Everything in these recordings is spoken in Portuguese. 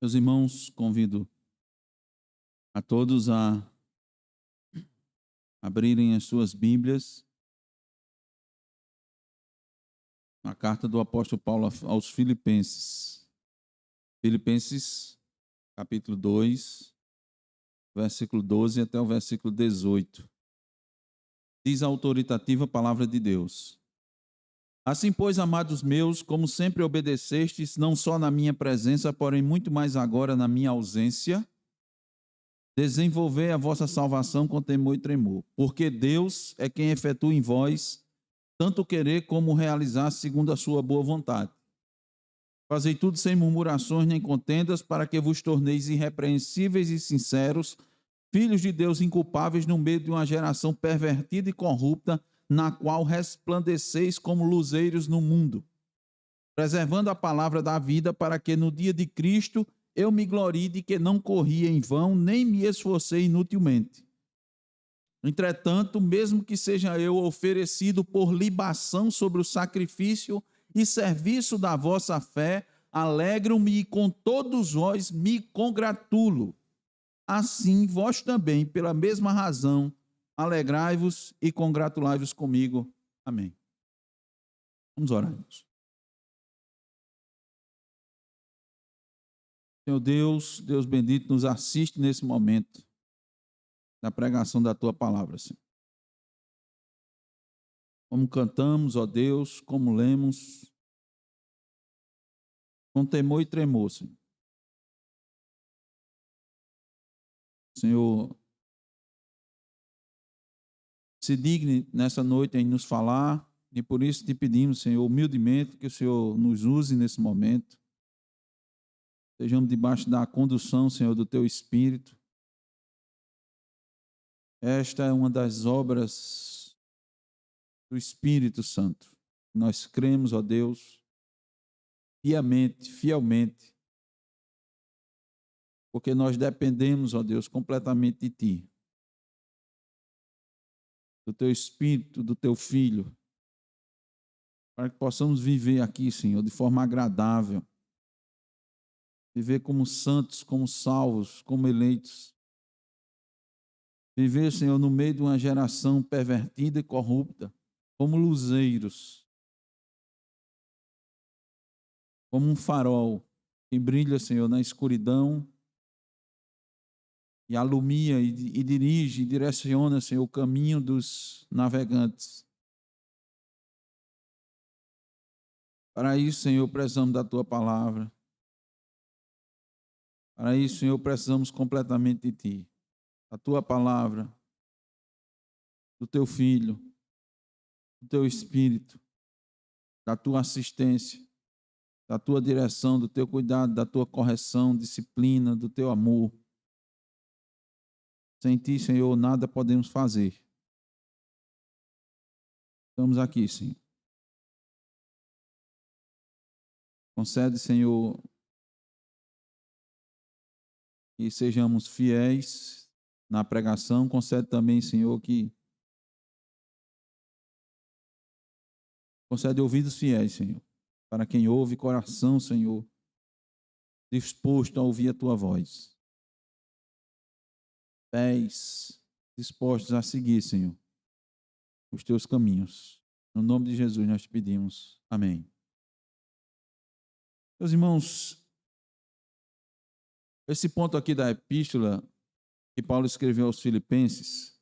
Meus irmãos, convido a todos a abrirem as suas Bíblias na carta do apóstolo Paulo aos Filipenses. Filipenses, capítulo 2, versículo 12 até o versículo 18. Diz a autoritativa palavra de Deus: Assim, pois, amados meus, como sempre obedecestes, não só na minha presença, porém muito mais agora na minha ausência, desenvolvei a vossa salvação com temor e tremor, porque Deus é quem efetua em vós tanto querer como realizar segundo a sua boa vontade. Fazei tudo sem murmurações nem contendas, para que vos torneis irrepreensíveis e sinceros, filhos de Deus inculpáveis no meio de uma geração pervertida e corrupta, na qual resplandeceis como luzeiros no mundo, preservando a palavra da vida, para que no dia de Cristo eu me glorie de que não corri em vão, nem me esforcei inutilmente. Entretanto, mesmo que seja eu oferecido por libação sobre o sacrifício e serviço da vossa fé, alegro-me e com todos vós me congratulo. Assim, vós também, pela mesma razão, alegrai-vos e congratulai-vos comigo. Amém. Vamos orar, irmãos. Senhor Deus, Deus bendito, nos assiste nesse momento da pregação da tua palavra, Senhor. Como cantamos, ó Deus, como lemos, com temor e tremor, Senhor. Senhor, se digne nessa noite em nos falar, e por isso te pedimos, Senhor, humildemente, que o Senhor nos use nesse momento. Estejamos debaixo da condução, Senhor, do teu Espírito. Esta é uma das obras do Espírito Santo. Nós cremos, ó Deus, piamente, fielmente, porque nós dependemos, ó Deus, completamente de Ti, do Teu Espírito, do Teu Filho, para que possamos viver aqui, Senhor, de forma agradável, viver como santos, como salvos, como eleitos, viver, Senhor, no meio de uma geração pervertida e corrupta, como luzeiros, como um farol que brilha, Senhor, na escuridão e alumia e dirige, e direciona, Senhor, o caminho dos navegantes. Para isso, Senhor, precisamos da Tua palavra. Para isso, Senhor, precisamos completamente de Ti. A Tua palavra, do Teu Filho, do Teu Espírito, da Tua assistência, da Tua direção, do Teu cuidado, da Tua correção, disciplina, do Teu amor. Sem Ti, Senhor, nada podemos fazer. Estamos aqui, Senhor. Concede, Senhor, que sejamos fiéis na pregação. Concede também, Senhor, que concede ouvidos fiéis, Senhor, para quem ouve, coração, Senhor, disposto a ouvir a Tua voz. Pés dispostos a seguir, Senhor, os Teus caminhos. No nome de Jesus nós te pedimos. Amém. Meus irmãos, esse ponto aqui da epístola que Paulo escreveu aos Filipenses,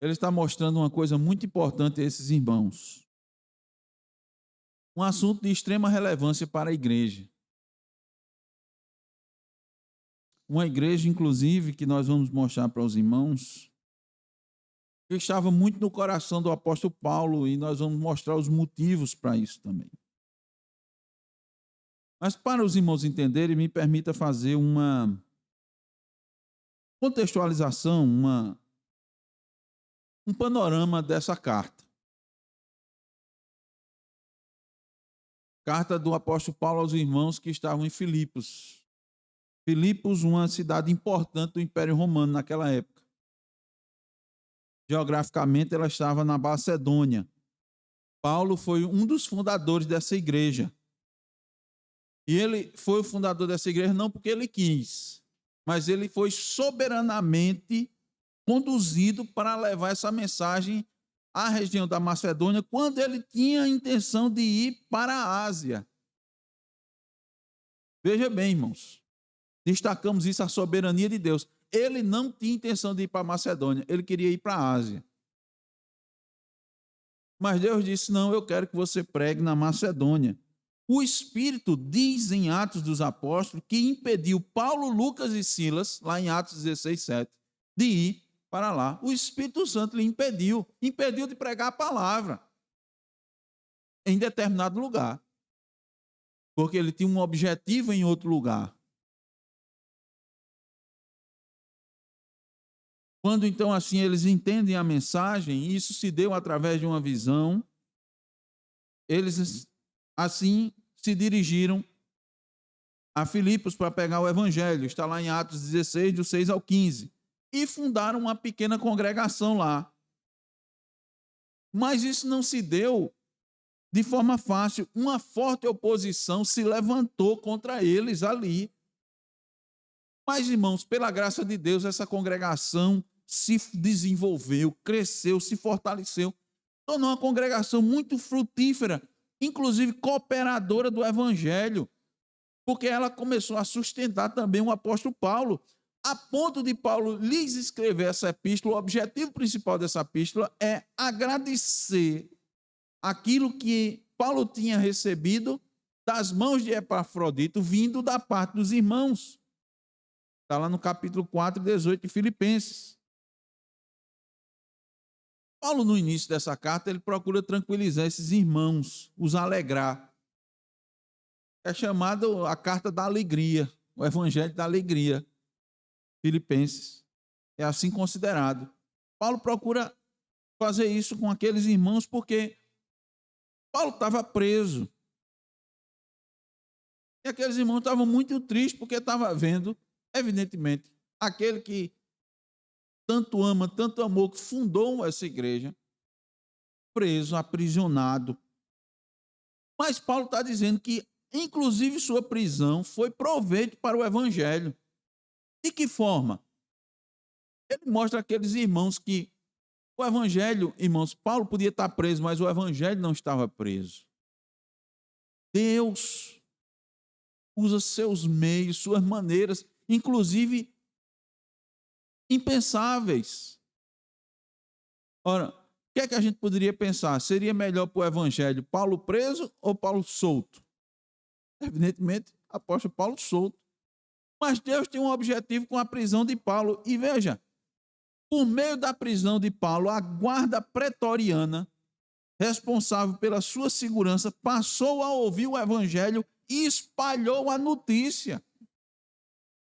ele está mostrando uma coisa muito importante a esses irmãos. Um assunto de extrema relevância para a igreja. Uma igreja, inclusive, que nós vamos mostrar para os irmãos, que estava muito no coração do apóstolo Paulo, e nós vamos mostrar os motivos para isso também. Mas para os irmãos entenderem, me permita fazer uma contextualização, um panorama dessa carta. Carta do apóstolo Paulo aos irmãos que estavam em Filipos. Filipos, uma cidade importante do Império Romano naquela época. Geograficamente, ela estava na Macedônia. Paulo foi um dos fundadores dessa igreja. E ele foi o fundador dessa igreja não porque ele quis, mas ele foi soberanamente conduzido para levar essa mensagem à região da Macedônia, quando ele tinha a intenção de ir para a Ásia. Veja bem, irmãos, destacamos isso, a soberania de Deus. Ele não tinha intenção de ir para a Macedônia, ele queria ir para a Ásia. Mas Deus disse, não, eu quero que você pregue na Macedônia. O Espírito diz em Atos dos Apóstolos que impediu Paulo, Lucas e Silas, lá em Atos 16:7, de ir para lá. O Espírito Santo lhe impediu de pregar a palavra em determinado lugar, porque ele tinha um objetivo em outro lugar. Quando então assim eles entendem a mensagem, e isso se deu através de uma visão, eles assim se dirigiram a Filipos para pegar o evangelho, está lá em Atos 16, do 6 ao 15, e fundaram uma pequena congregação lá. Mas isso não se deu de forma fácil, uma forte oposição se levantou contra eles ali. Mas, irmãos, pela graça de Deus, essa congregação se desenvolveu, cresceu, se fortaleceu, tornou uma congregação muito frutífera, inclusive cooperadora do evangelho, porque ela começou a sustentar também o apóstolo Paulo, a ponto de Paulo lhes escrever essa epístola. O objetivo principal dessa epístola é agradecer aquilo que Paulo tinha recebido das mãos de Epafrodito, vindo da parte dos irmãos. Está lá no capítulo 4, 18 de Filipenses. Paulo, no início dessa carta, ele procura tranquilizar esses irmãos, os alegrar. É chamado a carta da alegria, o evangelho da alegria. Filipenses. É assim considerado. Paulo procura fazer isso com aqueles irmãos porque Paulo estava preso. E aqueles irmãos estavam muito tristes porque estavam vendo, evidentemente, aquele que tanto ama, tanto amou, que fundou essa igreja, preso, aprisionado. Mas Paulo está dizendo que, inclusive, sua prisão foi proveito para o evangelho. De que forma? Ele mostra àqueles irmãos que o evangelho, irmãos, Paulo podia estar preso, mas o evangelho não estava preso. Deus usa seus meios, suas maneiras, inclusive impensáveis. Ora, o que é que a gente poderia pensar? Seria melhor para o evangelho Paulo preso ou Paulo solto? Evidentemente, apóstolo Paulo solto. Mas Deus tem um objetivo com a prisão de Paulo. E veja, por meio da prisão de Paulo, a guarda pretoriana, responsável pela sua segurança, passou a ouvir o evangelho e espalhou a notícia.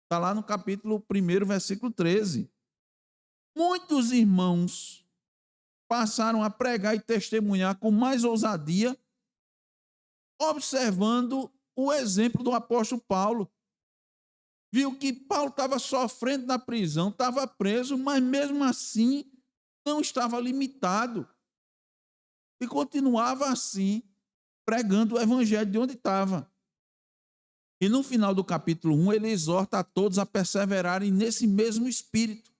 Está lá no capítulo 1, versículo 13. Muitos irmãos passaram a pregar e testemunhar com mais ousadia, observando o exemplo do apóstolo Paulo. Viu que Paulo estava sofrendo na prisão, estava preso, mas mesmo assim não estava limitado. E continuava assim, pregando o evangelho de onde estava. E no final do capítulo 1, ele exorta a todos a perseverarem nesse mesmo espírito.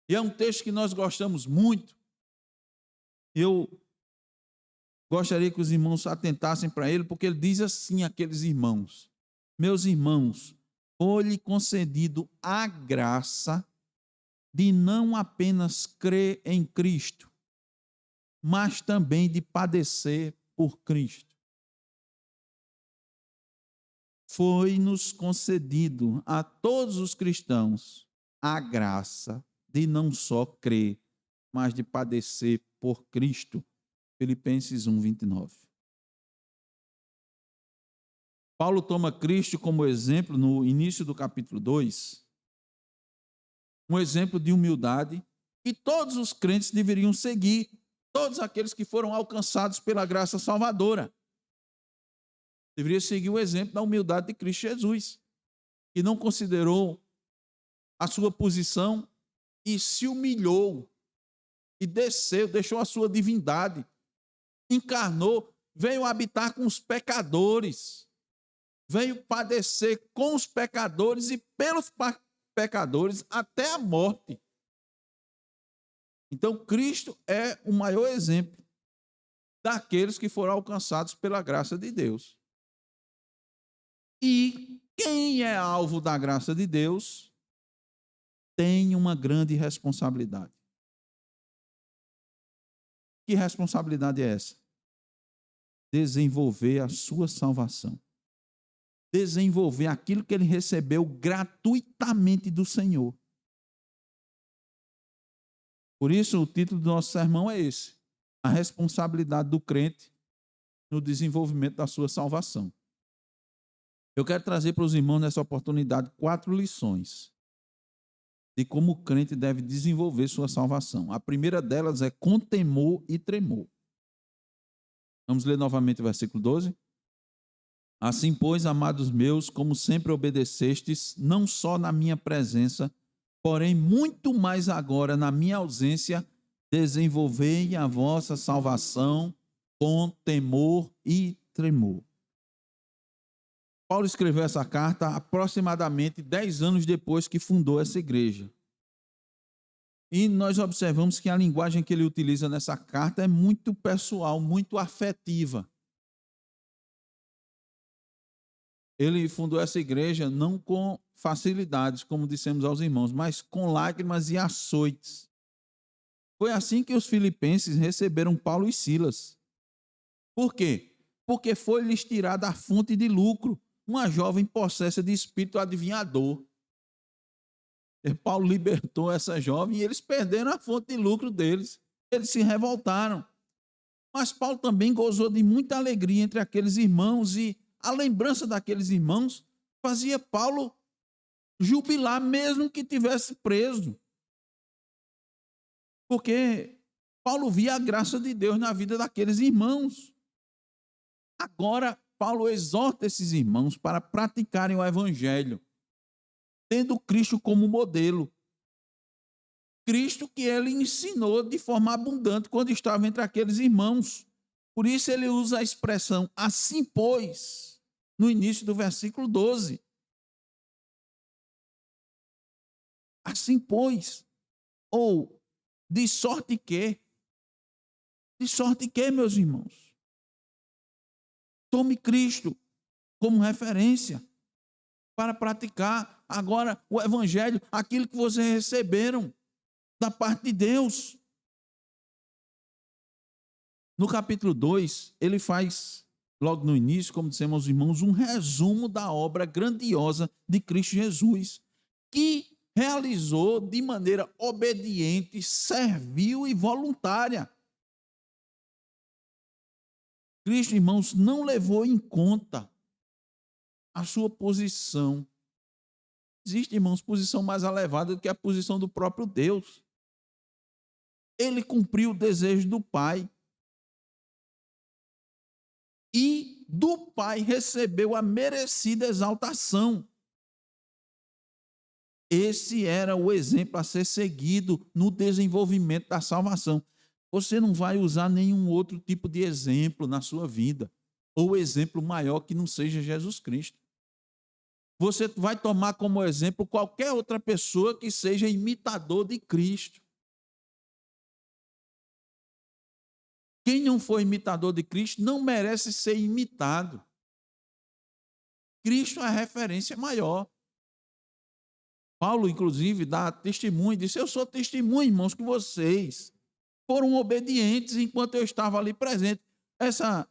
E é um texto que nós gostamos muito. Eu gostaria que os irmãos atentassem para ele, porque ele diz assim àqueles irmãos: meus irmãos, foi-lhe concedido a graça de não apenas crer em Cristo, mas também de padecer por Cristo. Foi-nos concedido a todos os cristãos a graça de não só crer, mas de padecer por Cristo. Filipenses 1, 29. Paulo toma Cristo como exemplo no início do capítulo 2, um exemplo de humildade que todos os crentes deveriam seguir, todos aqueles que foram alcançados pela graça salvadora. Deveria seguir o exemplo da humildade de Cristo Jesus, que não considerou a sua posição e se humilhou e desceu, deixou a sua divindade, encarnou, veio habitar com os pecadores, veio padecer com os pecadores e pelos pecadores até a morte. Então, Cristo é o maior exemplo daqueles que foram alcançados pela graça de Deus. E quem é alvo da graça de Deus tem uma grande responsabilidade. Que responsabilidade é essa? Desenvolver a sua salvação. Desenvolver aquilo que ele recebeu gratuitamente do Senhor. Por isso, o título do nosso sermão é esse: a responsabilidade do crente no desenvolvimento da sua salvação. Eu quero trazer para os irmãos nessa oportunidade 4 lições de como o crente deve desenvolver sua salvação. A primeira delas é com temor e tremor. Vamos ler novamente o versículo 12? Assim, pois, amados meus, como sempre obedecestes, não só na minha presença, porém muito mais agora na minha ausência, desenvolvei a vossa salvação com temor e tremor. Paulo escreveu essa carta aproximadamente 10 anos depois que fundou essa igreja. E nós observamos que a linguagem que ele utiliza nessa carta é muito pessoal, muito afetiva. Ele fundou essa igreja não com facilidades, como dissemos aos irmãos, mas com lágrimas e açoites. Foi assim que os filipenses receberam Paulo e Silas. Por quê? Porque foi-lhes tirada a fonte de lucro, uma jovem possessa de espírito adivinhador. E Paulo libertou essa jovem e eles perderam a fonte de lucro deles. Eles se revoltaram. Mas Paulo também gozou de muita alegria entre aqueles irmãos e a lembrança daqueles irmãos fazia Paulo jubilar mesmo que tivesse preso. Porque Paulo via a graça de Deus na vida daqueles irmãos. Agora, Paulo exorta esses irmãos para praticarem o evangelho, tendo Cristo como modelo. Cristo que ele ensinou de forma abundante quando estava entre aqueles irmãos. Por isso ele usa a expressão assim pois, no início do versículo 12. Assim pois, ou de sorte que, meus irmãos, tome Cristo como referência para praticar agora o evangelho, aquilo que vocês receberam da parte de Deus. No capítulo 2, ele faz, logo no início, como dissemos aos irmãos, um resumo da obra grandiosa de Cristo Jesus, que realizou de maneira obediente, servil e voluntária. Cristo, irmãos, não levou em conta a sua posição. Existe, irmãos, posição mais elevada do que a posição do próprio Deus. Ele cumpriu o desejo do Pai. E do Pai recebeu a merecida exaltação. Esse era o exemplo a ser seguido no desenvolvimento da salvação. Você não vai usar nenhum outro tipo de exemplo na sua vida, ou exemplo maior que não seja Jesus Cristo. Você vai tomar como exemplo qualquer outra pessoa que seja imitador de Cristo. Quem não for imitador de Cristo não merece ser imitado. Cristo é a referência maior. Paulo, inclusive, dá testemunho, disse: eu sou testemunho, irmãos, que vocês foram obedientes enquanto eu estava ali presente. Essa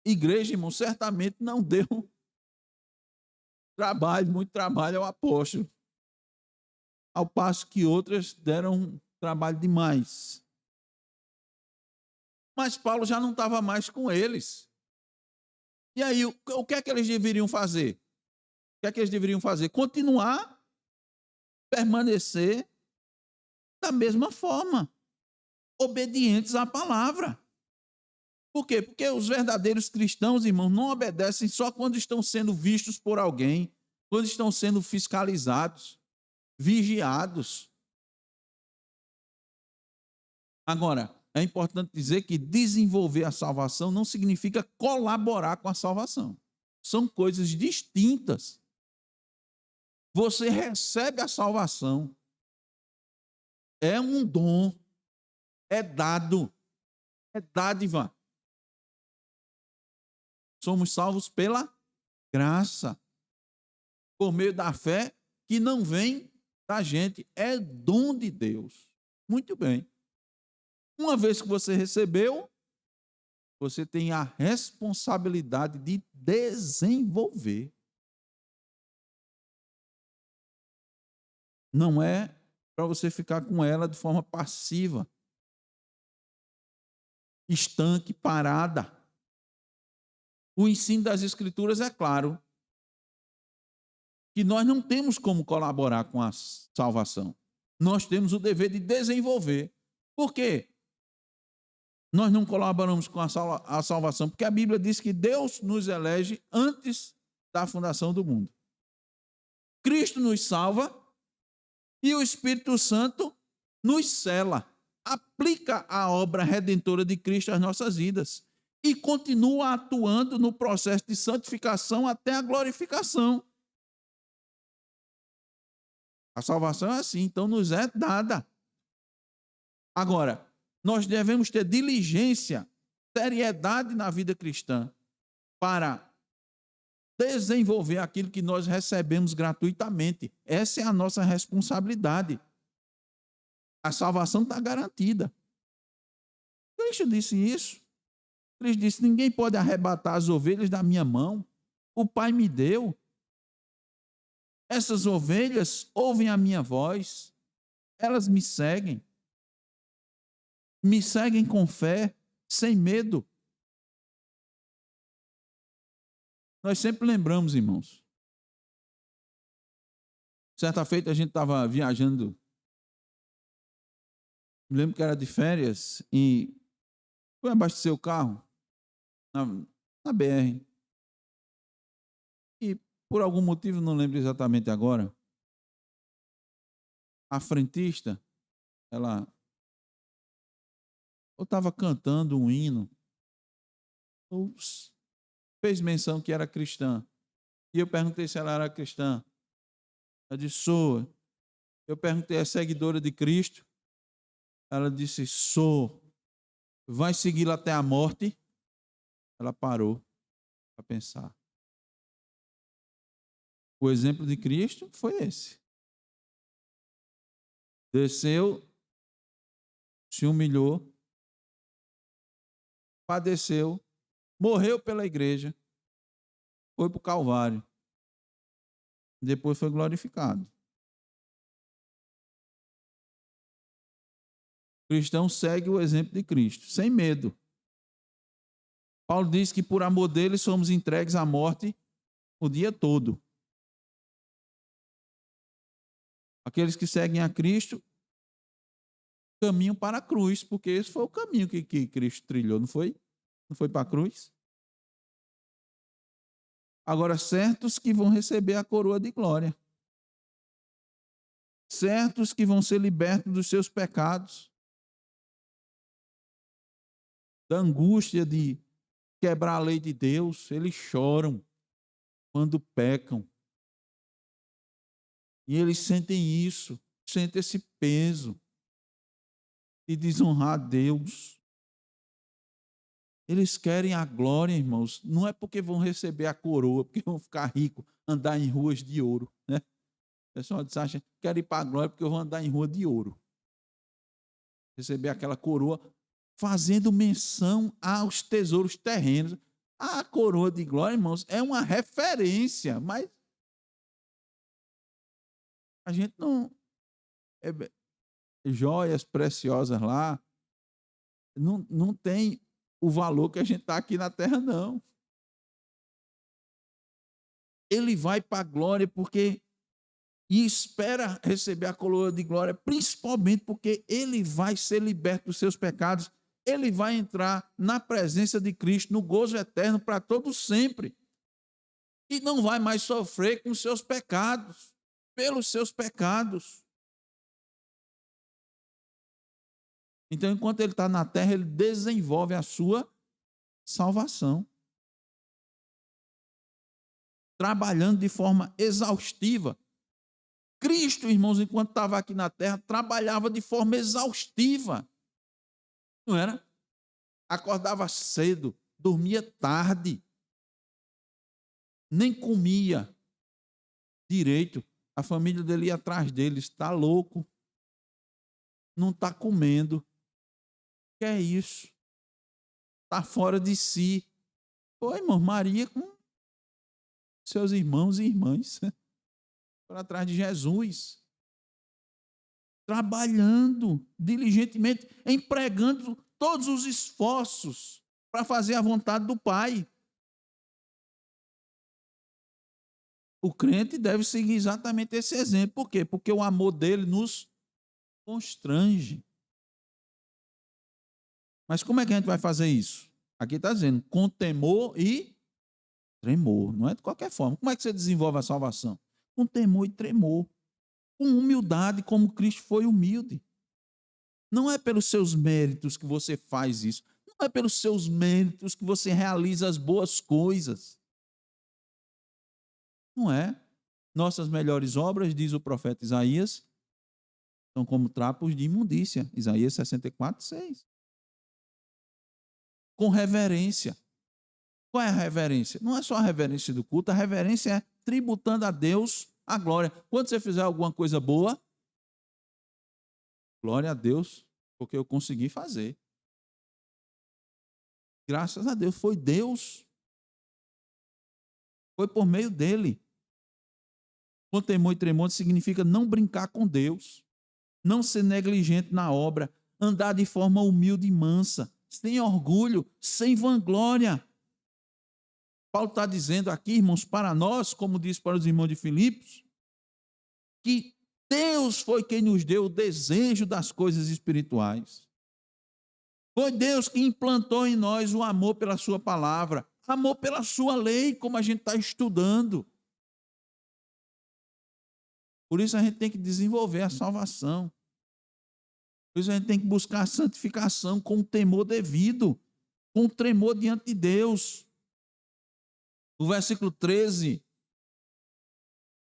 igreja, irmão, certamente não deu trabalho, muito trabalho ao apóstolo, ao passo que outras deram trabalho demais. Mas Paulo já não estava mais com eles. E aí, o que é que eles deveriam fazer? O que é que eles deveriam fazer? Continuar, permanecer da mesma forma, obedientes à palavra. Por quê? Porque os verdadeiros cristãos, irmãos, não obedecem só quando estão sendo vistos por alguém, quando estão sendo fiscalizados, vigiados. Agora, é importante dizer que desenvolver a salvação não significa colaborar com a salvação. São coisas distintas. Você recebe a salvação. É um dom. É dado. É dádiva. Somos salvos pela graça. Por meio da fé que não vem da gente. É dom de Deus. Muito bem. Uma vez que você recebeu, você tem a responsabilidade de desenvolver. Não é para você ficar com ela de forma passiva, estanque, parada. O ensino das Escrituras é claro que nós não temos como colaborar com a salvação. Nós temos o dever de desenvolver. Por quê? Nós não colaboramos com a salvação, porque a Bíblia diz que Deus nos elege antes da fundação do mundo. Cristo nos salva e o Espírito Santo nos sela, aplica a obra redentora de Cristo às nossas vidas e continua atuando no processo de santificação até a glorificação. A salvação é assim, então nos é dada. Agora, nós devemos ter diligência, seriedade na vida cristã para desenvolver aquilo que nós recebemos gratuitamente. Essa é a nossa responsabilidade. A salvação está garantida. Cristo disse isso. Cristo disse: ninguém pode arrebatar as ovelhas da minha mão. O Pai me deu. Essas ovelhas ouvem a minha voz. Elas me seguem. Me seguem com fé, sem medo. Nós sempre lembramos, irmãos. Certa feita a gente estava viajando, me lembro que era de férias, e foi abastecer o carro na BR. E por algum motivo, não lembro exatamente agora, a frentista, ela estava cantando um hino, ou fez menção que era cristã. E eu perguntei se ela era cristã. Ela disse: sou. Eu perguntei: é seguidora de Cristo? Ela disse: sou. Vai segui-la até a morte? Ela parou para pensar. O exemplo de Cristo foi esse. Desceu, se humilhou, padeceu, morreu pela igreja, foi para o Calvário. Depois foi glorificado. O cristão segue o exemplo de Cristo, sem medo. Paulo diz que por amor dele somos entregues à morte o dia todo. Aqueles que seguem a Cristo caminham para a cruz, porque esse foi o caminho que Cristo trilhou, não foi? Não foi para a cruz? Agora, certos que vão receber a coroa de glória. Certos que vão ser libertos dos seus pecados. Da angústia de quebrar a lei de Deus, eles choram quando pecam. E eles sentem isso, sentem esse peso de desonrar a Deus. Eles querem a glória, irmãos. Não é porque vão receber a coroa, porque vão ficar ricos, andar em ruas de ouro, né? O pessoal diz: acha que quero ir para a glória porque eu vou andar em rua de ouro. Receber aquela coroa, fazendo menção aos tesouros terrenos. A coroa de glória, irmãos, é uma referência, mas a gente não... joias preciosas lá, não tem o valor que a gente está aqui na terra, não. Ele vai para a glória porque... e espera receber a coroa de glória, principalmente porque ele vai ser liberto dos seus pecados, ele vai entrar na presença de Cristo, no gozo eterno para todo sempre, e não vai mais sofrer com seus pecados, pelos seus pecados. Então, enquanto ele está na terra, ele desenvolve a sua salvação. trabalhando de forma exaustiva. Cristo, irmãos, enquanto estava aqui na terra, trabalhava de forma exaustiva. Não era? Acordava cedo, dormia tarde, nem comia direito. A família dele ia atrás dele, está louco, não está comendo. Que é isso? Está fora de si. Pô, irmão, Maria com seus irmãos e irmãs para atrás de Jesus, trabalhando diligentemente, empregando todos os esforços para fazer a vontade do Pai. O crente deve seguir exatamente esse exemplo. Por quê? Porque o amor dele nos constrange. Mas como é que a gente vai fazer isso? Aqui está dizendo, com temor e tremor. Não é de qualquer forma. Como é que você desenvolve a salvação? Com temor e tremor. Com humildade, como Cristo foi humilde. Não é pelos seus méritos que você faz isso. Não é pelos seus méritos que você realiza as boas coisas. Não é. Nossas melhores obras, diz o profeta Isaías, são como trapos de imundícia. Isaías 64, 6. Com reverência. Qual é a reverência? Não é só a reverência do culto, a reverência é tributando a Deus a glória. Quando você fizer alguma coisa boa, glória a Deus, porque eu consegui fazer. Graças a Deus, foi Deus. Foi por meio dele. Com temor e tremor significa não brincar com Deus, não ser negligente na obra, andar de forma humilde e mansa, sem orgulho, sem vanglória. Paulo está dizendo aqui, irmãos, para nós, como diz para os irmãos de Filipos, que Deus foi quem nos deu o desejo das coisas espirituais. Foi Deus que implantou em nós o amor pela sua palavra, amor pela sua lei, como a gente está estudando. Por isso a gente tem que desenvolver a salvação. Por isso a gente tem que buscar a santificação com o temor devido, com o tremor diante de Deus. O versículo 13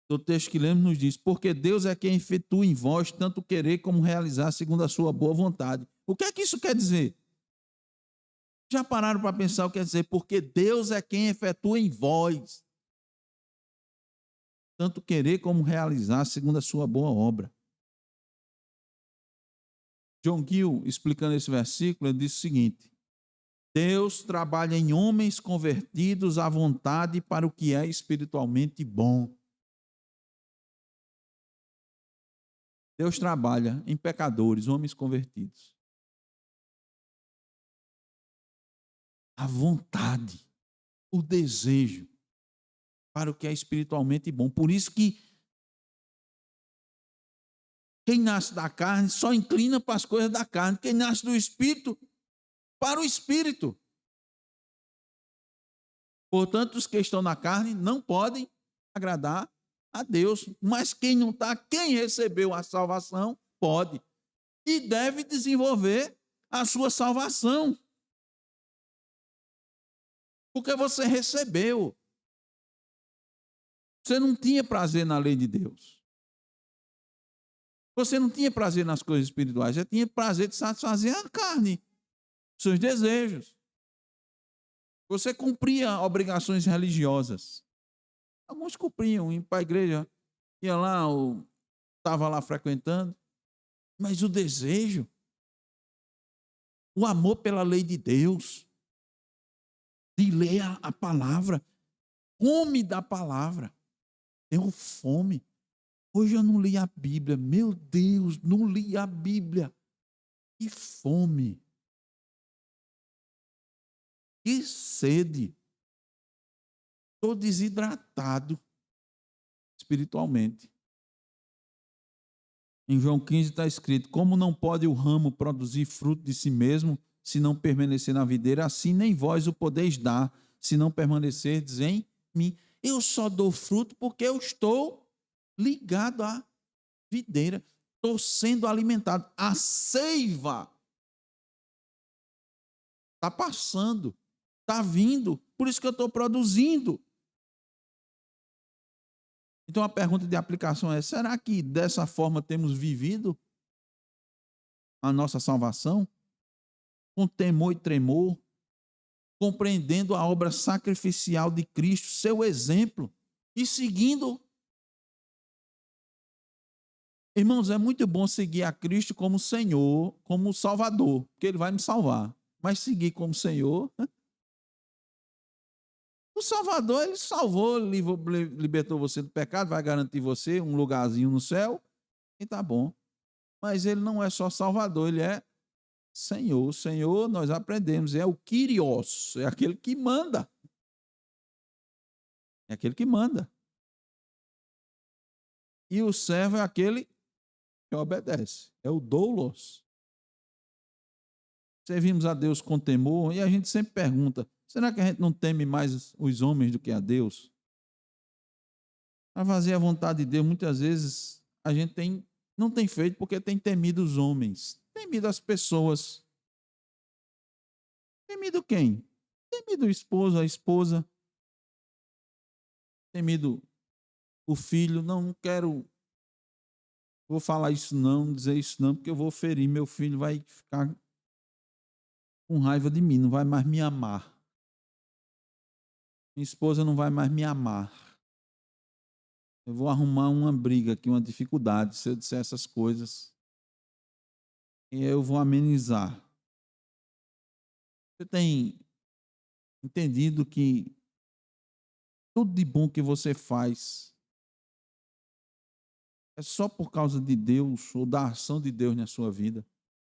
do texto que lemos nos diz, porque Deus é quem efetua em vós tanto querer como realizar segundo a sua boa vontade. O que é que isso quer dizer? Já pararam para pensar o que quer dizer? Porque Deus é quem efetua em vós tanto querer como realizar segundo a sua boa obra. John Gill, explicando esse versículo, ele diz o seguinte, Deus trabalha em homens convertidos à vontade para o que é espiritualmente bom. Deus trabalha em pecadores, homens convertidos. A vontade, o desejo para o que é espiritualmente bom. Por isso que quem nasce da carne só inclina para as coisas da carne. Quem nasce do Espírito, para o Espírito. Portanto, os que estão na carne não podem agradar a Deus. Mas quem não está, quem recebeu a salvação, pode. E deve desenvolver a sua salvação. Porque você recebeu. Você não tinha prazer na lei de Deus. Você não tinha prazer nas coisas espirituais. Você tinha prazer de satisfazer a carne, seus desejos. Você cumpria obrigações religiosas. Alguns cumpriam, iam para a igreja, ia lá, estava lá frequentando. Mas o desejo, o amor pela lei de Deus, de ler a palavra, come da palavra. Tenho fome. Hoje eu não li a Bíblia. Meu Deus, não li a Bíblia. Que fome. Que sede. Estou desidratado espiritualmente. Em João 15 está escrito, como não pode o ramo produzir fruto de si mesmo, se não permanecer na videira, assim nem vós o podeis dar, se não permanecerdes em mim. Eu só dou fruto porque eu estou ligado à videira. Estou sendo alimentado. A seiva está passando, está vindo. Por isso que eu estou produzindo. Então a pergunta de aplicação é: será que dessa forma temos vivido a nossa salvação? Com temor e tremor, compreendendo a obra sacrificial de Cristo, seu exemplo, e seguindo. Irmãos, é muito bom seguir a Cristo como Senhor, como Salvador, porque Ele vai me salvar. Mas seguir como Senhor, o Salvador, Ele salvou, libertou você do pecado, vai garantir você um lugarzinho no céu, e tá bom. Mas Ele não é só Salvador, Ele é Senhor. O Senhor, nós aprendemos, é o Kyrios, é aquele que manda. É aquele que manda. E o servo é aquele que obedece. É o doulos. Servimos a Deus com temor e a gente sempre pergunta: será que a gente não teme mais os homens do que a Deus? Para fazer a vontade de Deus, muitas vezes a gente não tem feito porque tem temido os homens, temido as pessoas. Temido quem? Temido o esposo, a esposa. Temido o filho. Não quero, vou falar isso não, dizer isso não, porque eu vou ferir. Meu filho vai ficar com raiva de mim, não vai mais me amar. Minha esposa não vai mais me amar. Eu vou arrumar uma briga aqui, uma dificuldade, se eu disser essas coisas. E eu vou amenizar. Você tem entendido que tudo de bom que você faz é só por causa de Deus ou da ação de Deus na sua vida?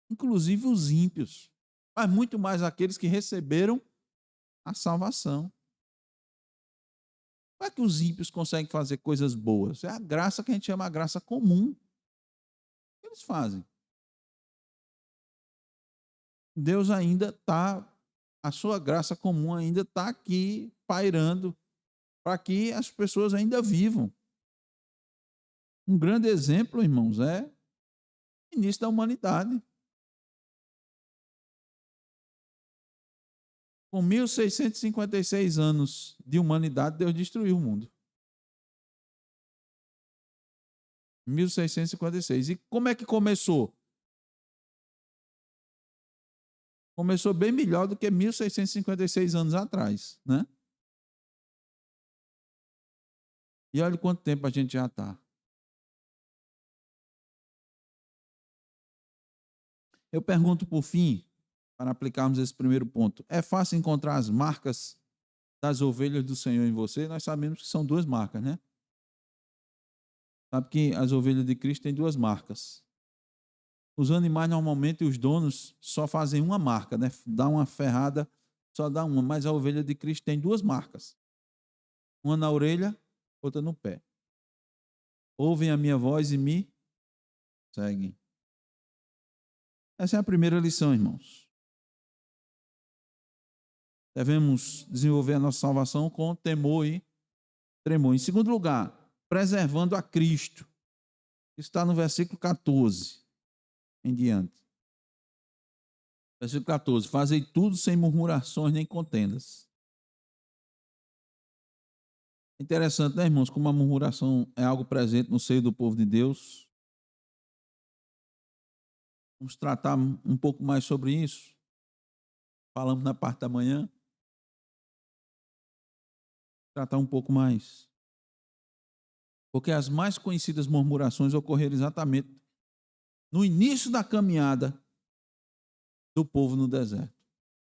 Inclusive os ímpios, mas muito mais aqueles que receberam a salvação. Como é que os ímpios conseguem fazer coisas boas? É a graça que a gente chama a graça comum. O que eles fazem? Deus ainda está, a sua graça comum ainda está aqui pairando para que as pessoas ainda vivam. Um grande exemplo, irmãos, é o início da humanidade. Com 1656 anos de humanidade, Deus destruiu o mundo. 1656. E como é que começou? Começou bem melhor do que 1656 anos atrás, né? E olha quanto tempo a gente já está. Eu pergunto por fim, para aplicarmos esse primeiro ponto: é fácil encontrar as marcas das ovelhas do Senhor em você? Nós sabemos que são duas marcas, né? Sabe que as ovelhas de Cristo têm duas marcas. Os animais, normalmente, os donos só fazem uma marca, né? Dá uma ferrada, só dá uma. Mas a ovelha de Cristo tem duas marcas. Uma na orelha, outra no pé. Ouvem a minha voz e me seguem. Essa é a primeira lição, irmãos. Devemos desenvolver a nossa salvação com temor e tremor. Em segundo lugar, preservando a Cristo. Isso está no versículo 14 em diante. Versículo 14. Fazei tudo sem murmurações nem contendas. Interessante, né, irmãos? Como a murmuração é algo presente no seio do povo de Deus. Vamos tratar um pouco mais sobre isso. Falamos na parte da manhã. Tratar um pouco mais. Porque as mais conhecidas murmurações ocorreram exatamente no início da caminhada do povo no deserto.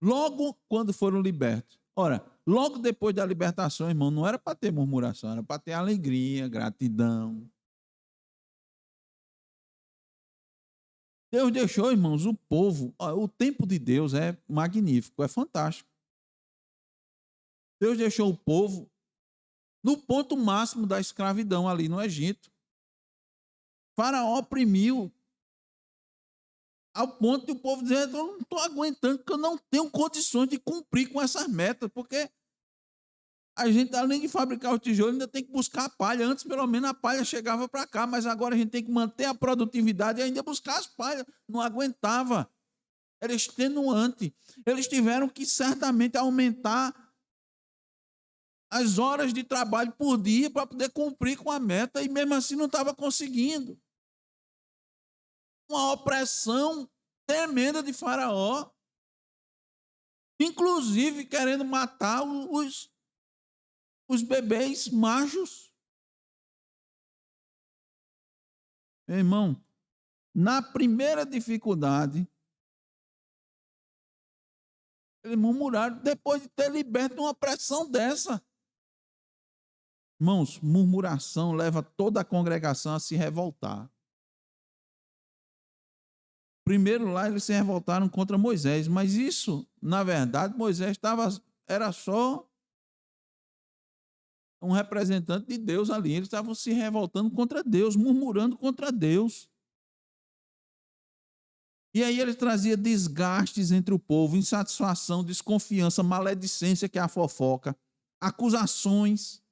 Logo quando foram libertos. Ora, logo depois da libertação, irmão, não era para ter murmuração, era para ter alegria, gratidão. Deus deixou, irmãos, o povo, o tempo de Deus é magnífico, é fantástico. Deus deixou o povo no ponto máximo da escravidão ali no Egito. Faraó oprimiu ao ponto de o povo dizer: eu não estou aguentando, porque eu não tenho condições de cumprir com essas metas, porque a gente, além de fabricar o tijolo, ainda tem que buscar a palha. Antes, pelo menos, a palha chegava para cá, mas agora a gente tem que manter a produtividade e ainda buscar as palhas. Não aguentava. Era extenuante. Eles tiveram que certamente aumentar as horas de trabalho por dia para poder cumprir com a meta e mesmo assim não estava conseguindo. Uma opressão tremenda de Faraó, inclusive querendo matar os bebês machos. Meu irmão, na primeira dificuldade, eles murmuraram depois de ter liberto uma pressão dessa. Irmãos, murmuração leva toda a congregação a se revoltar. Primeiro lá eles se revoltaram contra Moisés, mas isso, na verdade, Moisés era só um representante de Deus ali. Eles estavam se revoltando contra Deus, murmurando contra Deus. E aí ele trazia desgastes entre o povo, insatisfação, desconfiança, maledicência, que é a fofoca, acusações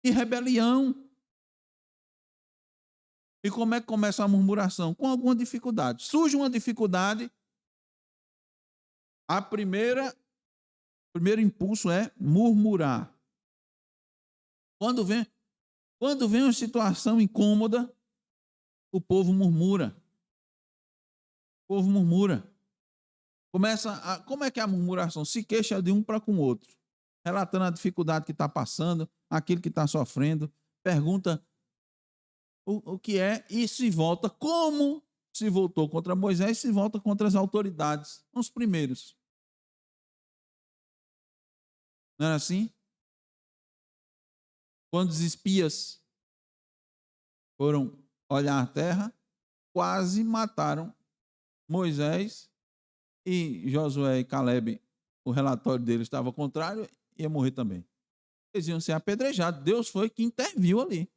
e rebelião. E como é que começa a murmuração? Com alguma dificuldade. Surge uma dificuldade, o primeiro impulso é murmurar. Quando vem uma situação incômoda, o povo murmura. O povo murmura. Como é que é a murmuração? Se queixa de um para com o outro, relatando a dificuldade que está passando, aquilo que está sofrendo, pergunta o que é e se volta, como se voltou contra Moisés, se volta contra as autoridades, os primeiros. Não era assim? Quando os espias foram olhar a terra, quase mataram Moisés e Josué e Caleb. O relatório deles estava contrário, ia morrer também. Eles iam ser apedrejados. Deus foi que interviu ali.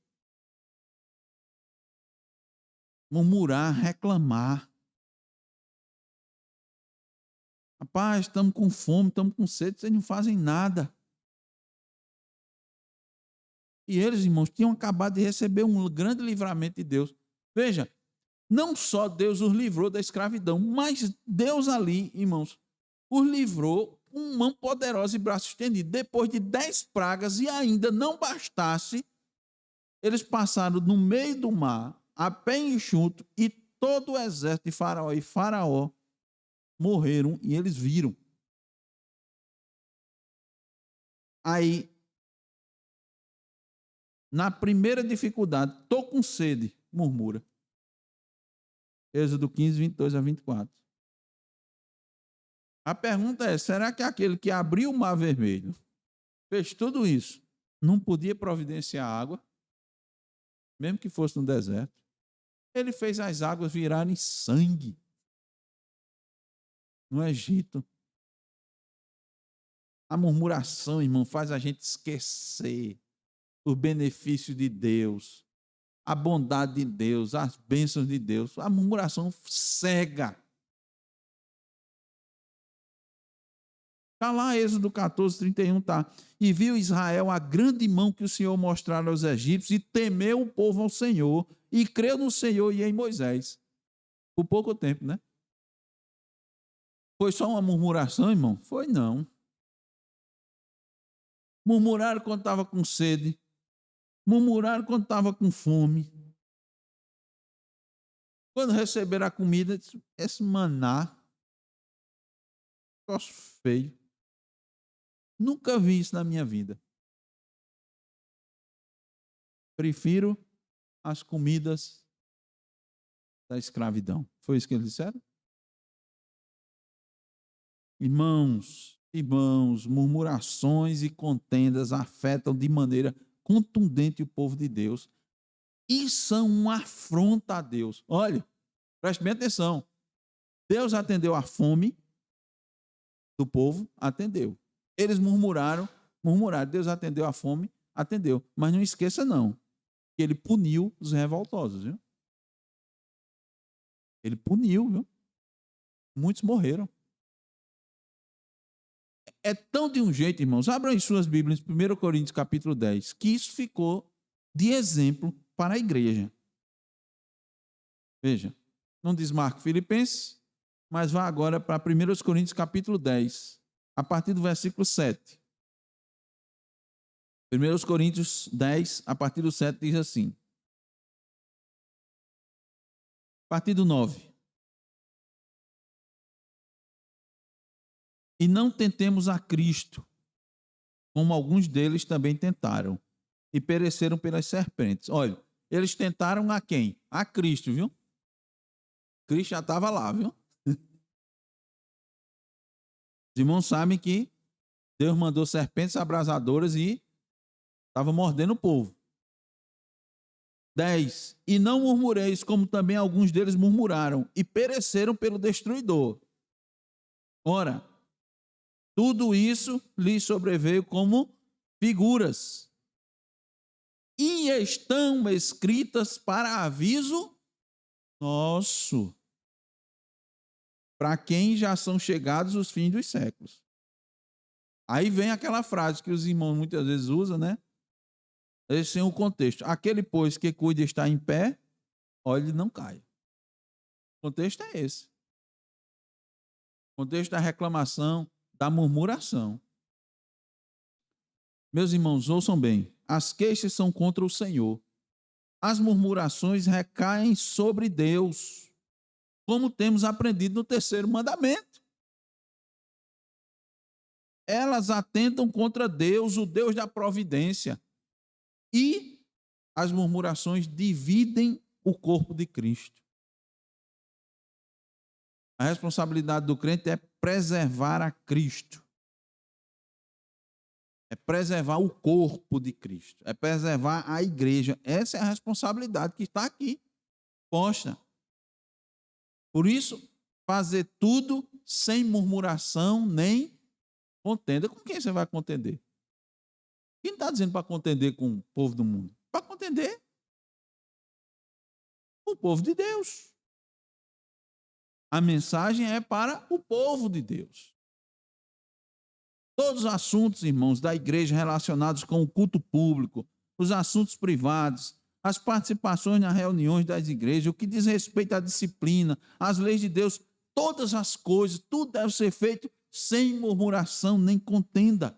Murmurar, reclamar. Rapaz, estamos com fome, estamos com sede, vocês não fazem nada. E eles, irmãos, tinham acabado de receber um grande livramento de Deus. Veja, não só Deus os livrou da escravidão, mas Deus ali, irmãos, os livrou com mão poderosa e braço estendido. Depois de 10 pragas e ainda não bastasse, eles passaram no meio do mar, a pé enxuto, e todo o exército de Faraó morreram e eles viram. Aí, na primeira dificuldade, estou com sede, murmura. Êxodo 15, 22 a 24. A pergunta é, será que aquele que abriu o mar vermelho, fez tudo isso, não podia providenciar água, mesmo que fosse no deserto? Ele fez as águas virarem sangue no Egito. A murmuração, irmão, faz a gente esquecer os benefícios de Deus, a bondade de Deus, as bênçãos de Deus. A murmuração cega. Está lá, Êxodo 14, 31, tá. E viu Israel a grande mão que o Senhor mostrara aos egípcios, e temeu o povo ao Senhor, e creu no Senhor e em Moisés. Por pouco tempo, né? Foi só uma murmuração, irmão? Foi não. Murmuraram quando estava com sede. Murmuraram quando estava com fome. Quando receberam a comida, esse maná, negócio feio. Nunca vi isso na minha vida. Prefiro as comidas da escravidão. Foi isso que eles disseram? Irmãos, murmurações e contendas afetam de maneira contundente o povo de Deus e são uma afronta a Deus. Olha, preste bem atenção. Deus atendeu a fome do povo, atendeu. Eles murmuraram. Deus atendeu a fome, atendeu. Mas não esqueça não, que ele puniu os revoltosos, viu? Ele puniu, viu? Muitos morreram. É tão de um jeito, irmãos, abram as suas Bíblias, 1 Coríntios capítulo 10, que isso ficou de exemplo para a igreja. Veja, não desmarque Filipenses, mas vá agora para 1 Coríntios capítulo 10, a partir do versículo 7. 1 Coríntios 10, a partir do 7, diz assim. A partir do 9. E não tentemos a Cristo, como alguns deles também tentaram, e pereceram pelas serpentes. Olha, eles tentaram a quem? A Cristo, viu? Cristo já estava lá, viu? Os irmãos sabem que Deus mandou serpentes abrasadoras e estava mordendo o povo. 10. E não murmureis, como também alguns deles murmuraram, e pereceram pelo destruidor. Ora, tudo isso lhes sobreveio como figuras, e estão escritas para aviso nosso, para quem já são chegados os fins dos séculos. Aí vem aquela frase que os irmãos muitas vezes usam, né? Esse é o contexto. Aquele, pois, que cuida está em pé, olhe, não cai. O contexto é esse. O contexto da reclamação, da murmuração. Meus irmãos, ouçam bem. As queixas são contra o Senhor. As murmurações recaem sobre Deus, como temos aprendido no terceiro mandamento. Elas atentam contra Deus, o Deus da providência. E as murmurações dividem o corpo de Cristo. A responsabilidade do crente é preservar a Cristo. É preservar o corpo de Cristo. É preservar a igreja. Essa é a responsabilidade que está aqui posta. Por isso, fazer tudo sem murmuração nem contenda. Com quem você vai contender? Quem está dizendo para contender com o povo do mundo? Para contender com o povo de Deus. A mensagem é para o povo de Deus. Todos os assuntos, irmãos, da igreja relacionados com o culto público, os assuntos privados, as participações nas reuniões das igrejas, o que diz respeito à disciplina, às leis de Deus, todas as coisas, tudo deve ser feito sem murmuração nem contenda.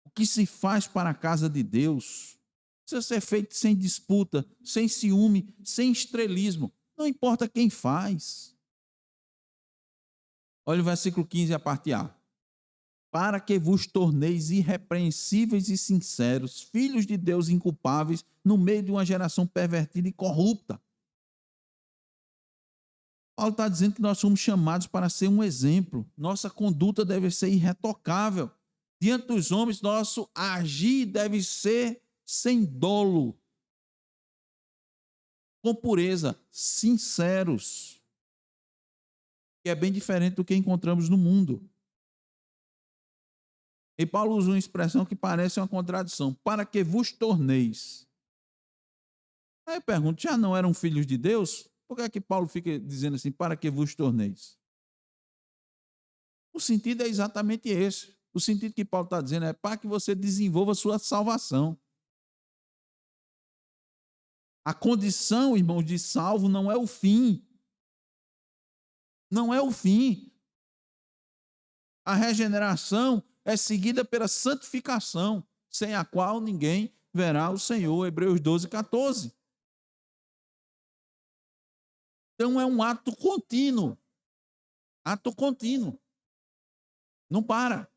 O que se faz para a casa de Deus precisa ser feito sem disputa, sem ciúme, sem estrelismo. Não importa quem faz. Olha o versículo 15, a parte A. Para que vos torneis irrepreensíveis e sinceros, filhos de Deus inculpáveis, no meio de uma geração pervertida e corrupta. Paulo está dizendo que nós somos chamados para ser um exemplo. Nossa conduta deve ser irretocável. Diante dos homens, nosso agir deve ser sem dolo, com pureza, sinceros, que é bem diferente do que encontramos no mundo. E Paulo usa uma expressão que parece uma contradição. Para que vos torneis. Aí eu pergunto, já não eram filhos de Deus? Por que é que Paulo fica dizendo assim, para que vos torneis? O sentido é exatamente esse. O sentido que Paulo está dizendo é para que você desenvolva a sua salvação. A condição, irmãos, de salvo não é o fim. Não é o fim. A regeneração é seguida pela santificação, sem a qual ninguém verá o Senhor. Hebreus 12, 14. Então é um ato contínuo. Ato contínuo. Não para.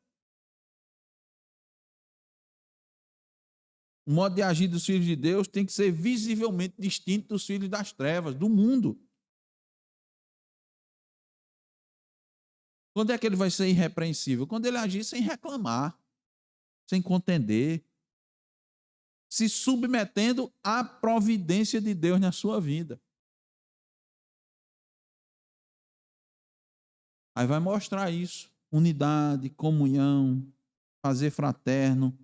O modo de agir dos filhos de Deus tem que ser visivelmente distinto dos filhos das trevas, do mundo. Quando é que ele vai ser irrepreensível? Quando ele agir sem reclamar, sem contender, se submetendo à providência de Deus na sua vida. Aí vai mostrar isso. Unidade, comunhão, fazer fraterno,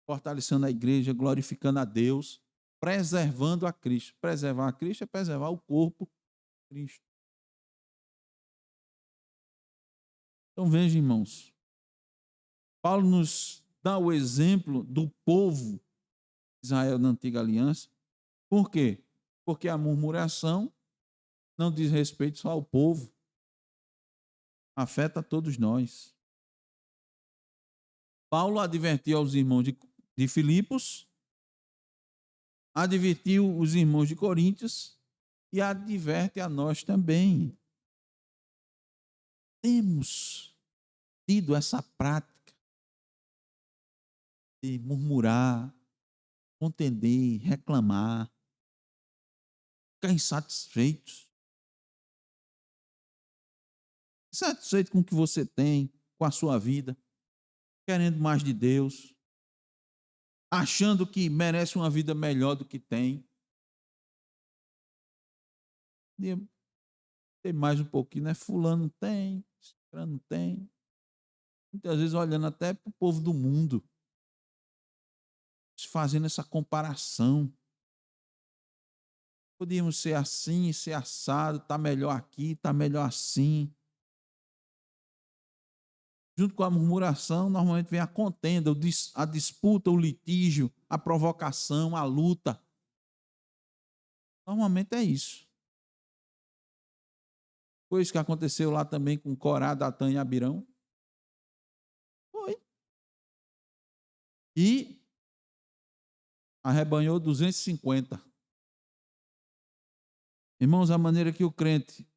fortalecendo a igreja, glorificando a Deus, preservando a Cristo. Preservar a Cristo é preservar o corpo de Cristo. Então veja, irmãos, Paulo nos dá o exemplo do povo de Israel na antiga aliança. Por quê? Porque a murmuração não diz respeito só ao povo, afeta a todos nós. Paulo advertiu aos irmãos de Filipos, advertiu os irmãos de Coríntios e adverte a nós também. Temos tido essa prática de murmurar, contender, reclamar, ficar insatisfeitos. Satisfeito com o que você tem, com a sua vida, querendo mais de Deus, achando que merece uma vida melhor do que tem. Tem mais um pouquinho, né? Fulano tem, Cicrano tem. Muitas vezes olhando até para o povo do mundo, fazendo essa comparação. Podíamos ser assim, ser assado, está melhor aqui, está melhor assim. Junto com a murmuração, normalmente vem a contenda, a disputa, o litígio, a provocação, a luta. Normalmente é isso. Foi isso que aconteceu lá também com Corá, Datã e Abirão. Foi. E arrebanhou 250. Irmãos, a maneira que o crente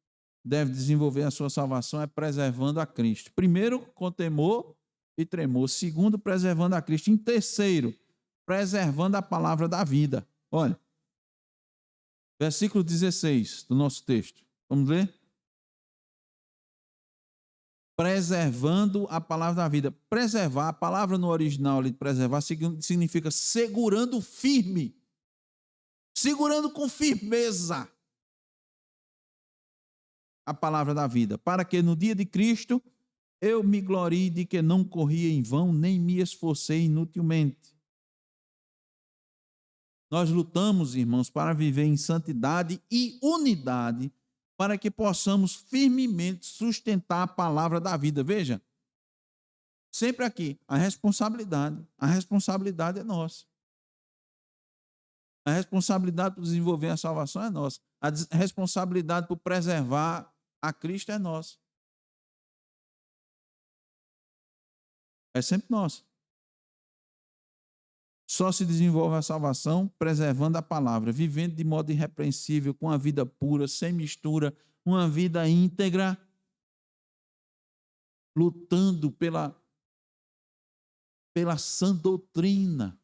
deve desenvolver a sua salvação é preservando a Cristo. Primeiro, com temor e tremor. Segundo, preservando a Cristo. Em terceiro, preservando a palavra da vida. Olha, versículo 16 do nosso texto. Vamos ler? Preservando a palavra da vida. Preservar, a palavra no original ali de preservar significa segurando firme. Segurando com firmeza a palavra da vida, para que no dia de Cristo eu me glorie de que não corri em vão, nem me esforcei inutilmente. Nós lutamos, irmãos, para viver em santidade e unidade, para que possamos firmemente sustentar a palavra da vida. Veja, sempre aqui, a responsabilidade é nossa. A responsabilidade por desenvolver a salvação é nossa. A responsabilidade por preservar a Cristo é nossa. É sempre nossa. Só se desenvolve a salvação preservando a palavra, vivendo de modo irrepreensível, com a vida pura, sem mistura, uma vida íntegra, lutando pela sã doutrina.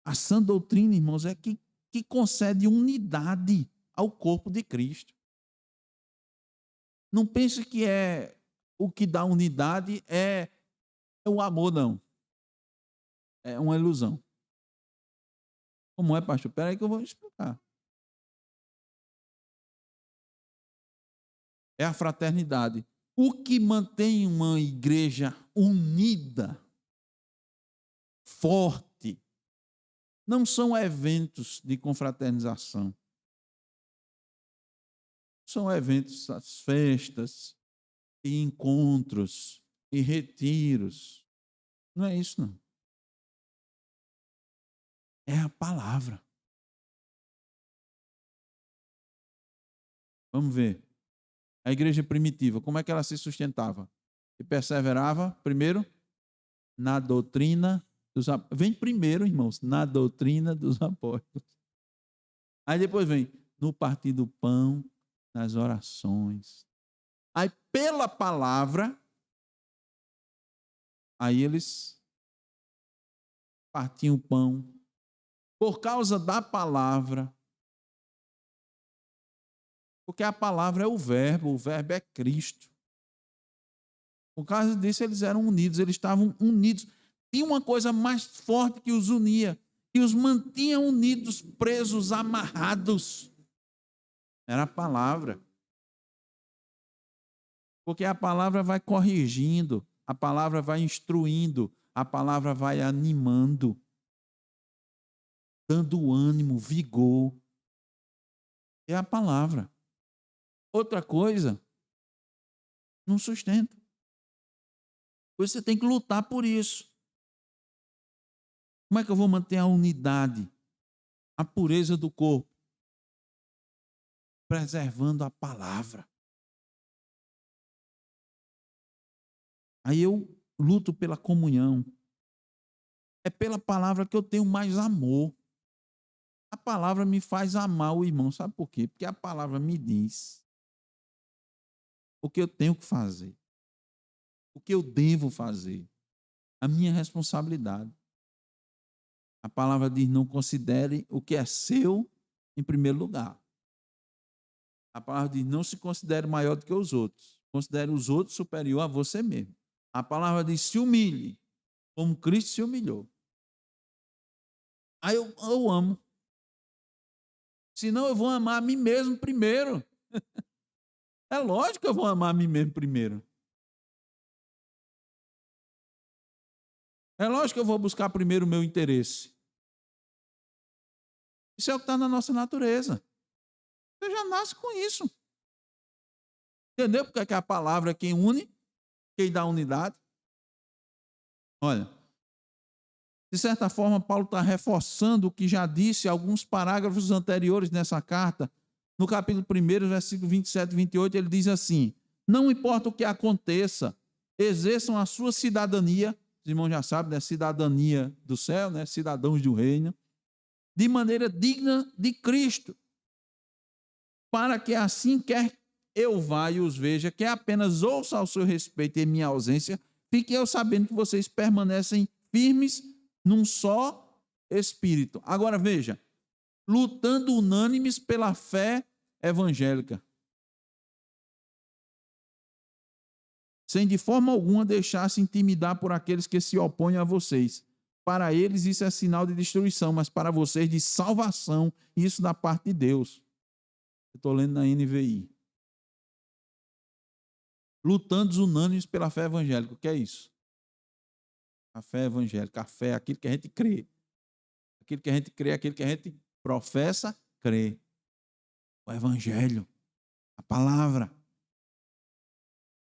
A sã doutrina, irmãos, é que concede unidade ao corpo de Cristo. Não pense que o que dá unidade é o amor, não. É uma ilusão. Como é, pastor? Espera aí que eu vou explicar. É a fraternidade. O que mantém uma igreja unida, forte, não são eventos de confraternização. São eventos, as festas, e encontros, e retiros. Não é isso, não. É a palavra. Vamos ver. A igreja primitiva, como é que ela se sustentava? E perseverava, primeiro, na doutrina dos apóstolos. Vem primeiro, irmãos, na doutrina dos apóstolos. Aí depois vem no partir do pão, nas orações. Aí pela palavra, aí eles partiam o pão. Por causa da palavra. Porque a palavra é o verbo é Cristo. Por causa disso, eles eram unidos, eles estavam unidos. Tinha uma coisa mais forte que os unia, que os mantinha unidos, presos, amarrados. Era a palavra. Porque a palavra vai corrigindo, a palavra vai instruindo, a palavra vai animando, dando ânimo, vigor. É a palavra. Outra coisa, não sustenta. Você tem que lutar por isso. Como é que eu vou manter a unidade, a pureza do corpo? Preservando a palavra. Aí eu luto pela comunhão. É pela palavra que eu tenho mais amor. A palavra me faz amar o irmão. Sabe por quê? Porque a palavra me diz o que eu tenho que fazer, o que eu devo fazer, a minha responsabilidade. A palavra diz: não considere o que é seu em primeiro lugar. A palavra diz: não se considere maior do que os outros. Considere os outros superior a você mesmo. A palavra diz: se humilhe, como Cristo se humilhou. Aí eu amo. Senão eu vou amar a mim mesmo primeiro. É lógico que eu vou amar a mim mesmo primeiro. É lógico que eu vou buscar primeiro o meu interesse. Isso é o que está na nossa natureza. Você já nasce com isso. Entendeu? Porque é que a palavra é quem une, quem dá unidade. Olha, de certa forma, Paulo está reforçando o que já disse alguns parágrafos anteriores nessa carta. No capítulo 1, versículo 27 e 28, ele diz assim: não importa o que aconteça, exerçam a sua cidadania, os irmãos já sabem, né? Cidadania do céu, né? Cidadãos do reino, de maneira digna de Cristo, para que assim quer eu vá e os veja, que apenas ouça ao seu respeito em minha ausência, fique eu sabendo que vocês permanecem firmes num só espírito. Agora veja, lutando unânimes pela fé evangélica, sem de forma alguma deixar-se intimidar por aqueles que se opõem a vocês. Para eles isso é sinal de destruição, mas para vocês de salvação, isso da parte de Deus. Eu estou lendo na NVI. Lutando unânimes pela fé evangélica. O que é isso? A fé evangélica, a fé é aquilo que a gente crê. Aquilo que a gente crê, aquilo que a gente professa, crê. O evangelho, a palavra.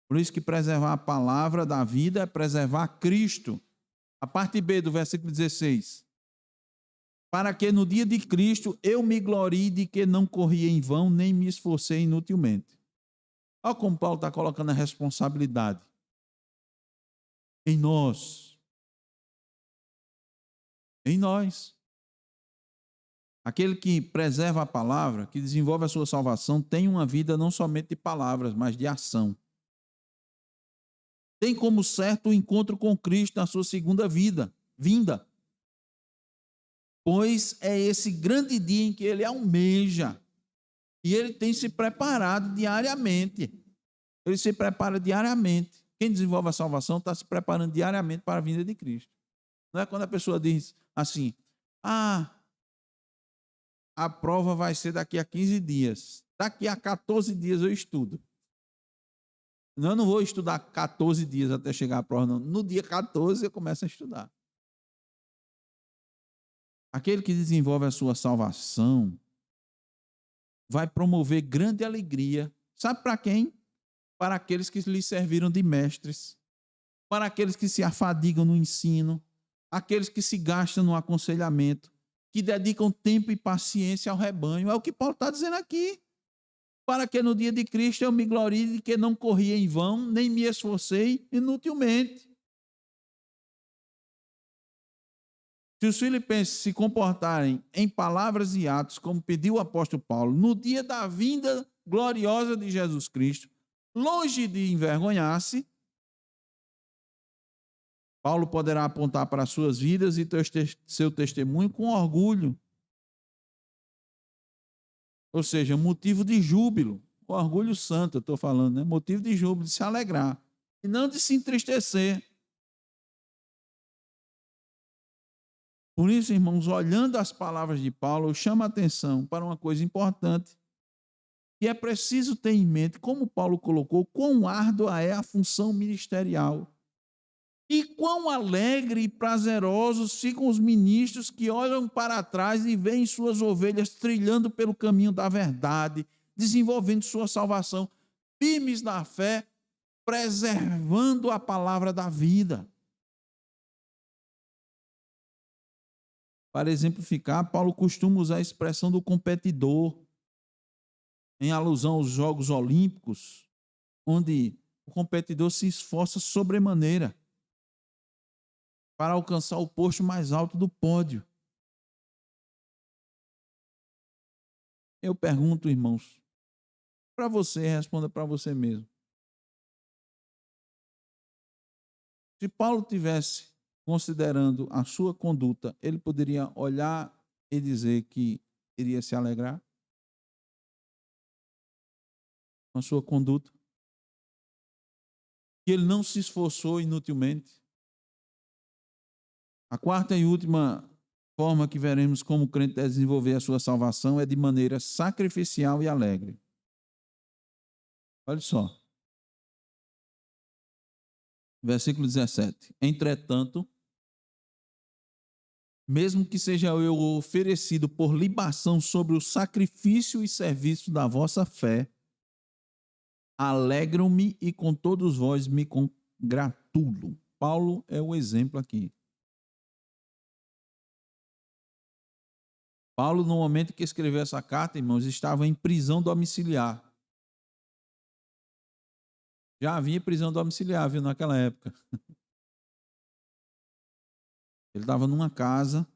Por isso que preservar a palavra da vida é preservar Cristo. A parte B do versículo 16. Para que no dia de Cristo eu me glorie de que não corri em vão, nem me esforcei inutilmente. Olha como Paulo está colocando a responsabilidade em nós. Em nós. Aquele que preserva a palavra, que desenvolve a sua salvação, tem uma vida não somente de palavras, mas de ação. Tem como certo o encontro com Cristo na sua segunda vinda. Pois é esse grande dia em que ele almeja. E ele tem se preparado diariamente. Ele se prepara diariamente. Quem desenvolve a salvação está se preparando diariamente para a vinda de Cristo. Não é quando a pessoa diz assim: a prova vai ser daqui a 15 dias. Daqui a 14 dias eu estudo. Eu não vou estudar 14 dias até chegar à prova, não. No dia 14 eu começo a estudar. Aquele que desenvolve a sua salvação vai promover grande alegria. Sabe para quem? Para aqueles que lhe serviram de mestres, para aqueles que se afadigam no ensino, aqueles que se gastam no aconselhamento, que dedicam tempo e paciência ao rebanho. É o que Paulo está dizendo aqui. Para que no dia de Cristo eu me glorie de que não corri em vão, nem me esforcei inutilmente. Se os filipenses se comportarem em palavras e atos, como pediu o apóstolo Paulo, no dia da vinda gloriosa de Jesus Cristo, longe de envergonhar-se, Paulo poderá apontar para as suas vidas e seu testemunho com orgulho. Ou seja, motivo de júbilo. O orgulho santo, eu estou falando, né? Motivo de júbilo, de se alegrar. E não de se entristecer. Por isso, irmãos, olhando as palavras de Paulo, eu chamo a atenção para uma coisa importante. E é preciso ter em mente, como Paulo colocou, quão árdua é a função ministerial. E quão alegre e prazerosos ficam os ministros que olham para trás e veem suas ovelhas trilhando pelo caminho da verdade, desenvolvendo sua salvação, firmes na fé, preservando a palavra da vida. Para exemplificar, Paulo costuma usar a expressão do competidor, em alusão aos Jogos Olímpicos, onde o competidor se esforça sobremaneira. para alcançar o posto mais alto do pódio. Eu pergunto, irmãos, para você, responda para você mesmo. Se Paulo tivesse considerando a sua conduta, ele poderia olhar e dizer que iria se alegrar com a sua conduta? Que ele não se esforçou inutilmente? A quarta e última forma que veremos como o crente deve desenvolver a sua salvação é de maneira sacrificial e alegre. Olha só. Versículo 17. Entretanto, mesmo que seja eu oferecido por libação sobre o sacrifício e serviço da vossa fé, alegro-me e com todos vós me congratulo. Paulo é o exemplo aqui. Paulo, no momento que escreveu essa carta, irmãos, estava em prisão domiciliar. Já havia prisão domiciliar, viu, naquela época. Ele estava numa casa.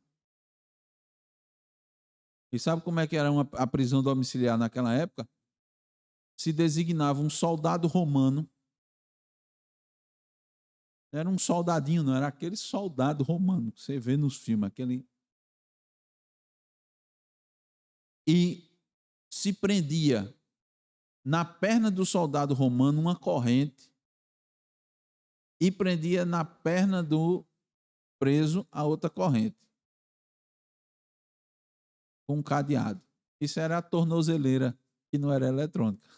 E sabe como é que era a prisão domiciliar naquela época? Se designava um soldado romano. Era um soldadinho, não era aquele soldado romano que você vê nos filmes, aquele. E se prendia na perna do soldado romano uma corrente e prendia na perna do preso a outra corrente com um cadeado. Isso era a tornozeleira, que não era eletrônica.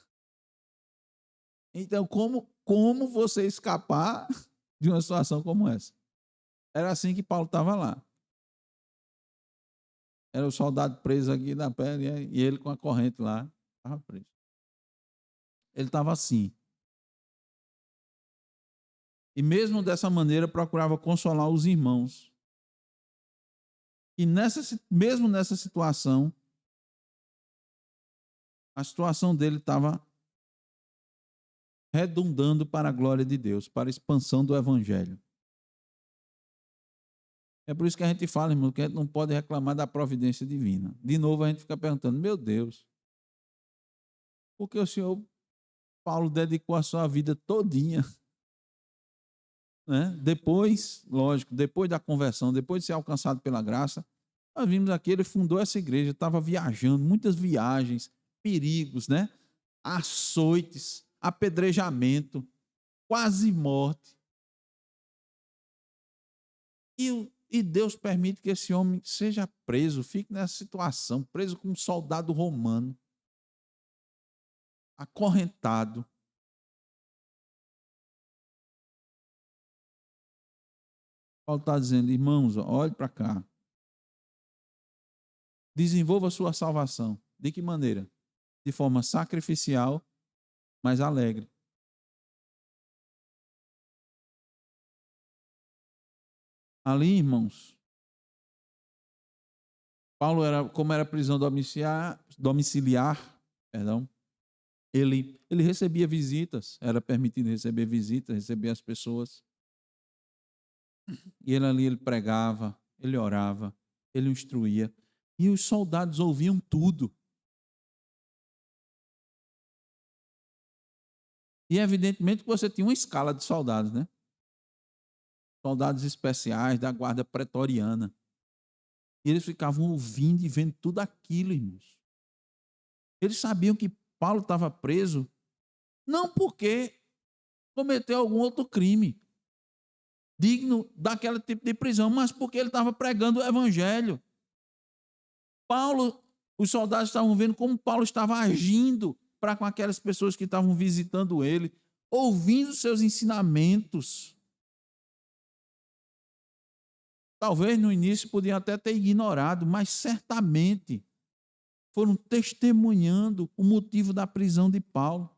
Então, como você escapar de uma situação como essa? Era assim que Paulo estava lá. Era o soldado preso aqui na perna e ele com a corrente lá, estava preso. Ele estava assim. E mesmo dessa maneira procurava consolar os irmãos. E mesmo nessa situação, a situação dele estava redundando para a glória de Deus, para a expansão do evangelho. É por isso que a gente fala, irmão, que a gente não pode reclamar da providência divina. De novo a gente fica perguntando, meu Deus, por que o senhor Paulo dedicou a sua vida todinha, né? Depois, lógico, depois da conversão, depois de ser alcançado pela graça, nós vimos aqui, ele fundou essa igreja, estava viajando, muitas viagens, perigos, né? Açoites, apedrejamento, quase morte. E Deus permite que esse homem seja preso, fique nessa situação, preso como um soldado romano, acorrentado. Paulo está dizendo, irmãos, olhe para cá. Desenvolva a sua salvação. De que maneira? De forma sacrificial, mas alegre. Ali, irmãos, Paulo, como era prisão domiciliar, ele recebia visitas, era permitido receber visitas, receber as pessoas. E ele pregava, ele orava, ele instruía. E os soldados ouviam tudo. E evidentemente que você tinha uma escala de soldados, né? Soldados especiais da guarda pretoriana. E eles ficavam ouvindo e vendo tudo aquilo, irmãos. Eles sabiam que Paulo estava preso, não porque cometeu algum outro crime digno daquele tipo de prisão, mas porque ele estava pregando o evangelho. Paulo, os soldados estavam vendo como Paulo estava agindo para com aquelas pessoas que estavam visitando ele, ouvindo seus ensinamentos. Talvez no início podiam até ter ignorado, mas certamente foram testemunhando o motivo da prisão de Paulo.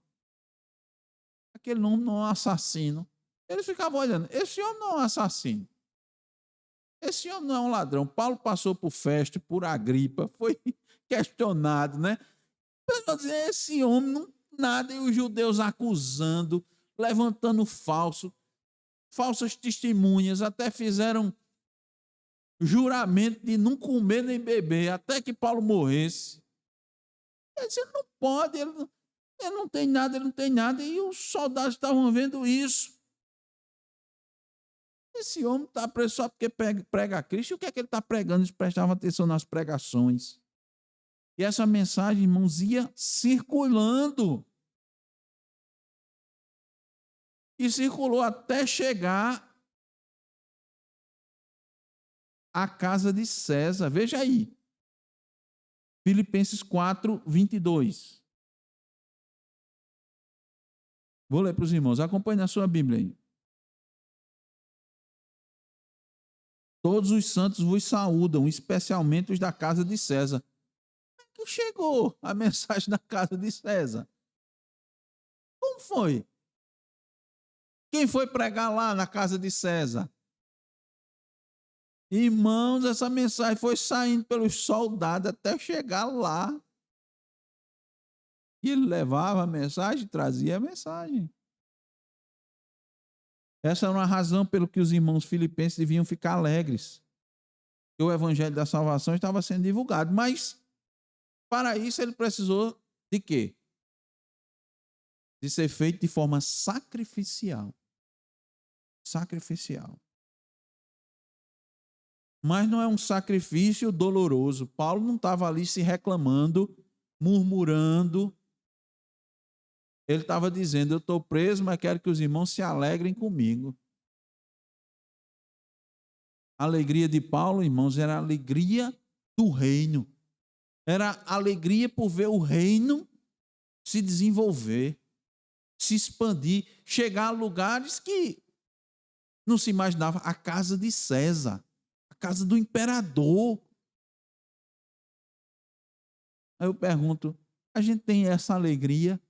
Aquele homem não é um assassino. Eles ficavam olhando, esse homem não é um assassino. Esse homem não é um ladrão. Paulo passou por Festo, por Agripa, foi questionado, né? Esse homem não nada, e os judeus acusando, levantando falsas testemunhas, até fizeram juramento de não comer nem beber até que Paulo morresse. Ele disse, ele não pode, ele não tem nada, ele não tem nada. E os soldados estavam vendo isso. Esse homem está preso só porque prega a Cristo. E o que é que ele está pregando? Eles prestavam atenção nas pregações. E essa mensagem, irmãos, ia circulando. E circulou até chegar à casa de César. Veja aí. Filipenses 4, 22. Vou ler para os irmãos. Acompanhe na sua Bíblia aí. Todos os santos vos saúdam, especialmente os da casa de César. Como é que chegou a mensagem da casa de César? Como foi? Quem foi pregar lá na casa de César? Irmãos, essa mensagem foi saindo pelos soldados até chegar lá. E ele levava a mensagem, trazia a mensagem. Essa era uma razão pelo que os irmãos filipenses deviam ficar alegres. Que o evangelho da salvação estava sendo divulgado. Mas, para isso, ele precisou de quê? De ser feito de forma sacrificial. Sacrificial. Mas não é um sacrifício doloroso. Paulo não estava ali se reclamando, murmurando. Ele estava dizendo, eu estou preso, mas quero que os irmãos se alegrem comigo. A alegria de Paulo, irmãos, era a alegria do reino. Era a alegria por ver o reino se desenvolver, se expandir, chegar a lugares que não se imaginava. A casa de César, a casa do imperador. Aí eu pergunto, a gente tem essa alegria?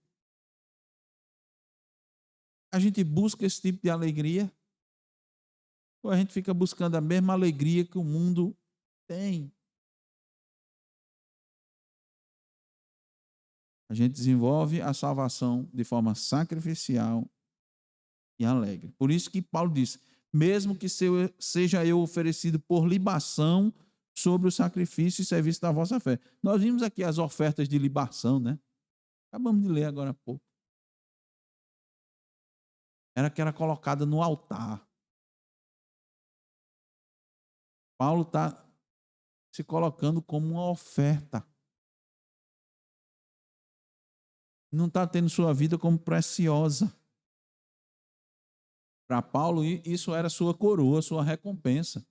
A gente busca esse tipo de alegria? Ou a gente fica buscando a mesma alegria que o mundo tem? A gente desenvolve a salvação de forma sacrificial e alegre. Por isso que Paulo diz, mesmo que seja eu oferecido por libação sobre o sacrifício e serviço da vossa fé. Nós vimos aqui as ofertas de libação, né? Acabamos de ler agora há pouco. Era que era colocada no altar. Paulo está se colocando como uma oferta. Não está tendo sua vida como preciosa. Para Paulo, isso era sua coroa, sua recompensa.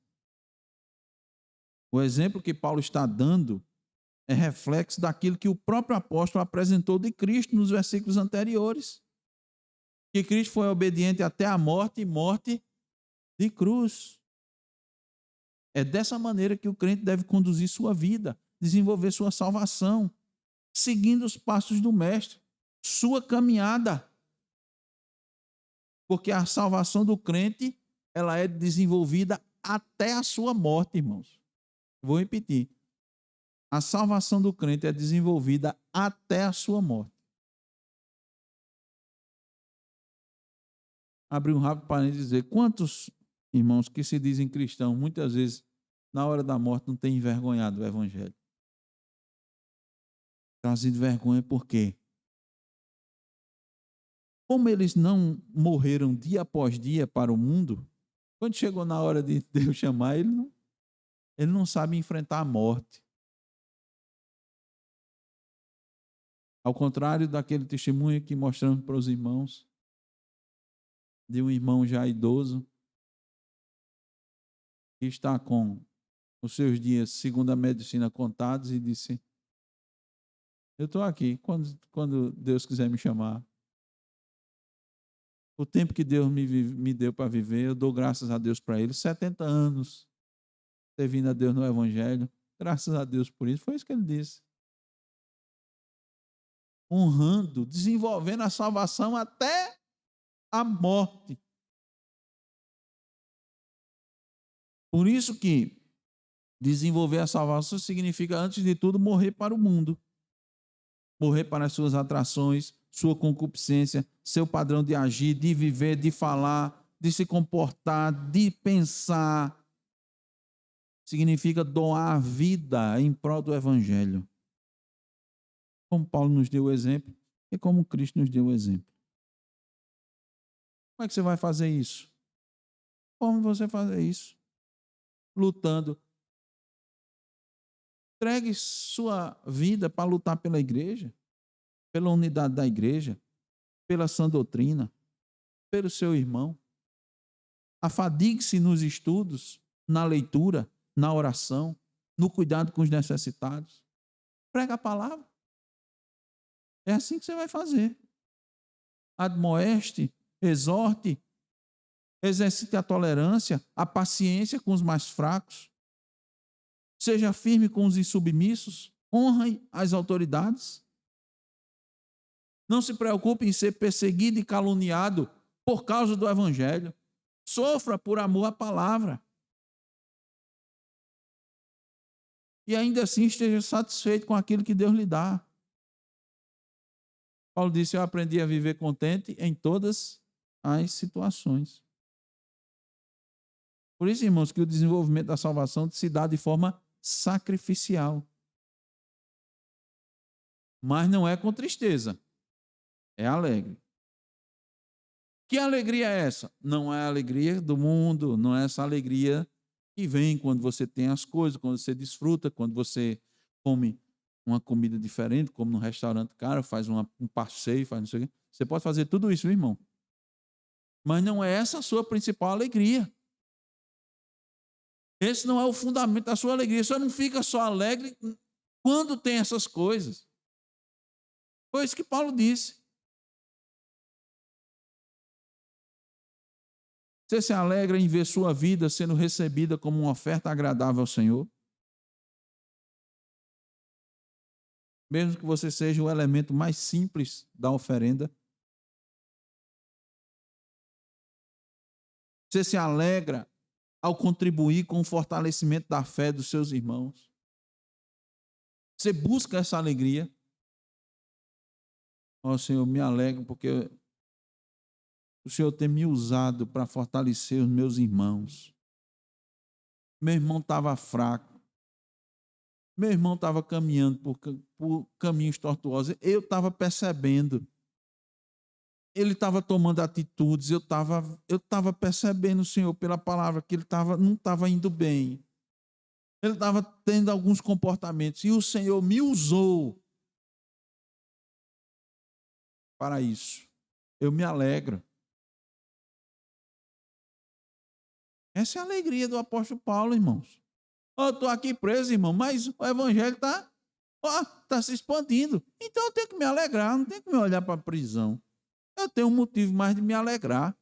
O exemplo que Paulo está dando é reflexo daquilo que o próprio apóstolo apresentou de Cristo nos versículos anteriores. Que Cristo foi obediente até a morte e morte de cruz. É dessa maneira que o crente deve conduzir sua vida, desenvolver sua salvação, seguindo os passos do Mestre, sua caminhada. Porque a salvação do crente, ela é desenvolvida até a sua morte, irmãos. Vou repetir. A salvação do crente é desenvolvida até a sua morte. Abrir um rápido parênteses e dizer, quantos irmãos que se dizem cristãos, muitas vezes, na hora da morte, não têm envergonhado o evangelho? Trazido vergonha por quê? Como eles não morreram dia após dia para o mundo, quando chegou na hora de Deus chamar, ele não sabe enfrentar a morte. Ao contrário daquele testemunho que mostramos para os irmãos, de um irmão já idoso, que está com os seus dias, segundo a medicina, contados, e disse, eu estou aqui, quando Deus quiser me chamar. O tempo que Deus me deu para viver, eu dou graças a Deus para ele. 70 anos servindo a Deus no Evangelho. Graças a Deus por isso. Foi isso que ele disse. Honrando, desenvolvendo a salvação até a morte. Por isso que desenvolver a salvação significa, antes de tudo, morrer para o mundo. Morrer para as suas atrações, sua concupiscência, seu padrão de agir, de viver, de falar, de se comportar, de pensar. significa doar a vida em prol do Evangelho. Como Paulo nos deu o exemplo e como Cristo nos deu o exemplo. Como é que você vai fazer isso? Como você fazer isso? Lutando. Entregue sua vida para lutar pela igreja, pela unidade da igreja, pela sã doutrina, pelo seu irmão. Afadigue-se nos estudos, na leitura, na oração, no cuidado com os necessitados. Prega a palavra. É assim que você vai fazer. Admoeste, exorte, exercite a tolerância, a paciência com os mais fracos. Seja firme com os insubmissos. Honre as autoridades. Não se preocupe em ser perseguido e caluniado por causa do Evangelho. Sofra por amor à palavra. E ainda assim esteja satisfeito com aquilo que Deus lhe dá. Paulo disse: eu aprendi a viver contente em todas as situações. Por isso, irmãos, que o desenvolvimento da salvação se dá de forma sacrificial. Mas não é com tristeza. É alegre. Que alegria é essa? Não é a alegria do mundo, não é essa alegria que vem quando você tem as coisas, quando você desfruta, quando você come uma comida diferente, como num restaurante caro, faz um passeio, faz não sei o quê. Você pode fazer tudo isso, irmão. Mas não é essa a sua principal alegria. Esse não é o fundamento da sua alegria. Você não fica só alegre quando tem essas coisas. Foi isso que Paulo disse. Você se alegra em ver sua vida sendo recebida como uma oferta agradável ao Senhor? Mesmo que você seja o elemento mais simples da oferenda? Você se alegra ao contribuir com o fortalecimento da fé dos seus irmãos? Você busca essa alegria? Ó Senhor, me alegro porque o Senhor tem me usado para fortalecer os meus irmãos. Meu irmão estava fraco. Meu irmão estava caminhando por caminhos tortuosos. Eu estava percebendo. Ele estava tomando atitudes. Eu estava percebendo, Senhor, pela palavra, que ele não estava indo bem. Ele estava tendo alguns comportamentos. E o Senhor me usou para isso. Eu me alegro. Essa é a alegria do apóstolo Paulo, irmãos. Eu estou aqui preso, irmão, mas o evangelho está se expandindo. Então eu tenho que me alegrar, não tenho que me olhar para a prisão. Eu tenho um motivo mais de me alegrar.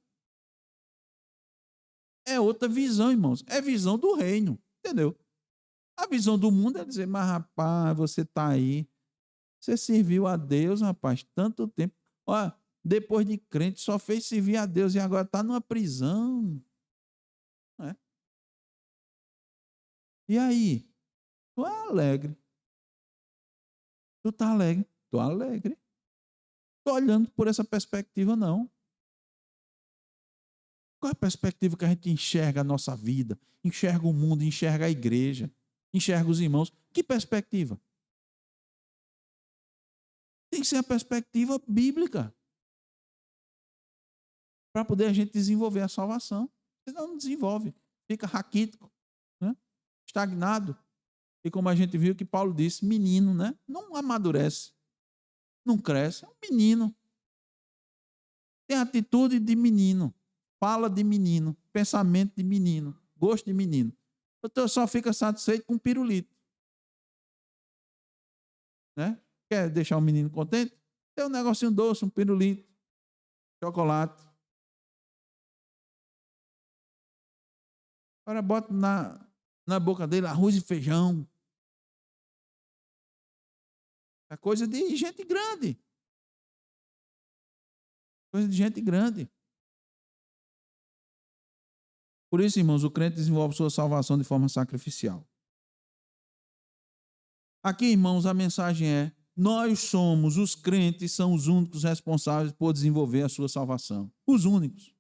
É outra visão, irmãos. É visão do reino, entendeu? A visão do mundo é dizer: mas rapaz, você está aí. Você serviu a Deus, rapaz, tanto tempo. Olha, depois de crente, só fez servir a Deus e agora está numa prisão. É. E aí? Tu é alegre. Tu está alegre? Estou alegre. Estou olhando por essa perspectiva, não. Qual é a perspectiva que a gente enxerga a nossa vida? Enxerga o mundo, enxerga a igreja, enxerga os irmãos. Que perspectiva? Tem que ser a perspectiva bíblica. Para poder a gente desenvolver a salvação. Senão não desenvolve. Fica raquítico, né? Estagnado. E como a gente viu que Paulo disse, menino, né? Não amadurece. Não cresce. É um menino. Tem atitude de menino. Fala de menino. Pensamento de menino. Gosto de menino. Então só fica satisfeito com pirulito. Né? Quer deixar o menino contente? Tem um negocinho doce, um pirulito. Chocolate. Agora bota na boca dele arroz e feijão. É coisa de gente grande. Coisa de gente grande. Por isso, irmãos, o crente desenvolve sua salvação de forma sacrificial. Aqui, irmãos, a mensagem é: nós somos, os crentes são os únicos responsáveis por desenvolver a sua salvação. Os únicos.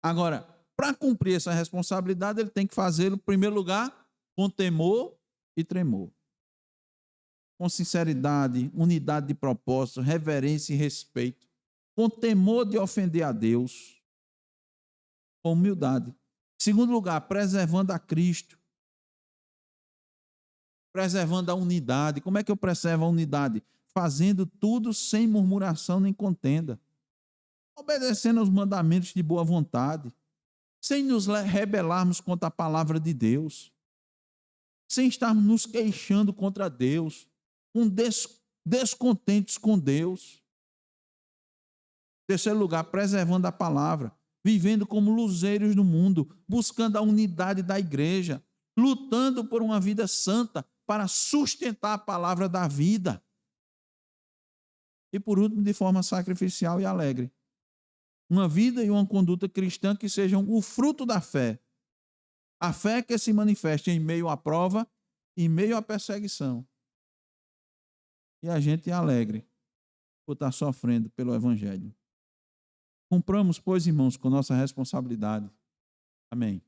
Agora, para cumprir essa responsabilidade, ele tem que fazê-lo, em primeiro lugar, com temor e tremor. Com sinceridade, unidade de propósito, reverência e respeito. Com temor de ofender a Deus. Com humildade. Em segundo lugar, preservando a Cristo. Preservando a unidade. Como é que eu preservo a unidade? Fazendo tudo sem murmuração nem contenda. Obedecendo aos mandamentos de boa vontade. Sem nos rebelarmos contra a palavra de Deus. Sem estarmos nos queixando contra Deus. Descontentes com Deus. Em terceiro lugar, preservando a palavra, vivendo como luzeiros no mundo, buscando a unidade da igreja, lutando por uma vida santa para sustentar a palavra da vida. E por último, de forma sacrificial e alegre. Uma vida e uma conduta cristã que sejam o fruto da fé. A fé que se manifesta em meio à prova, em meio à perseguição. E a gente é alegre por estar sofrendo pelo Evangelho. Cumpramos, pois, irmãos, com nossa responsabilidade. Amém.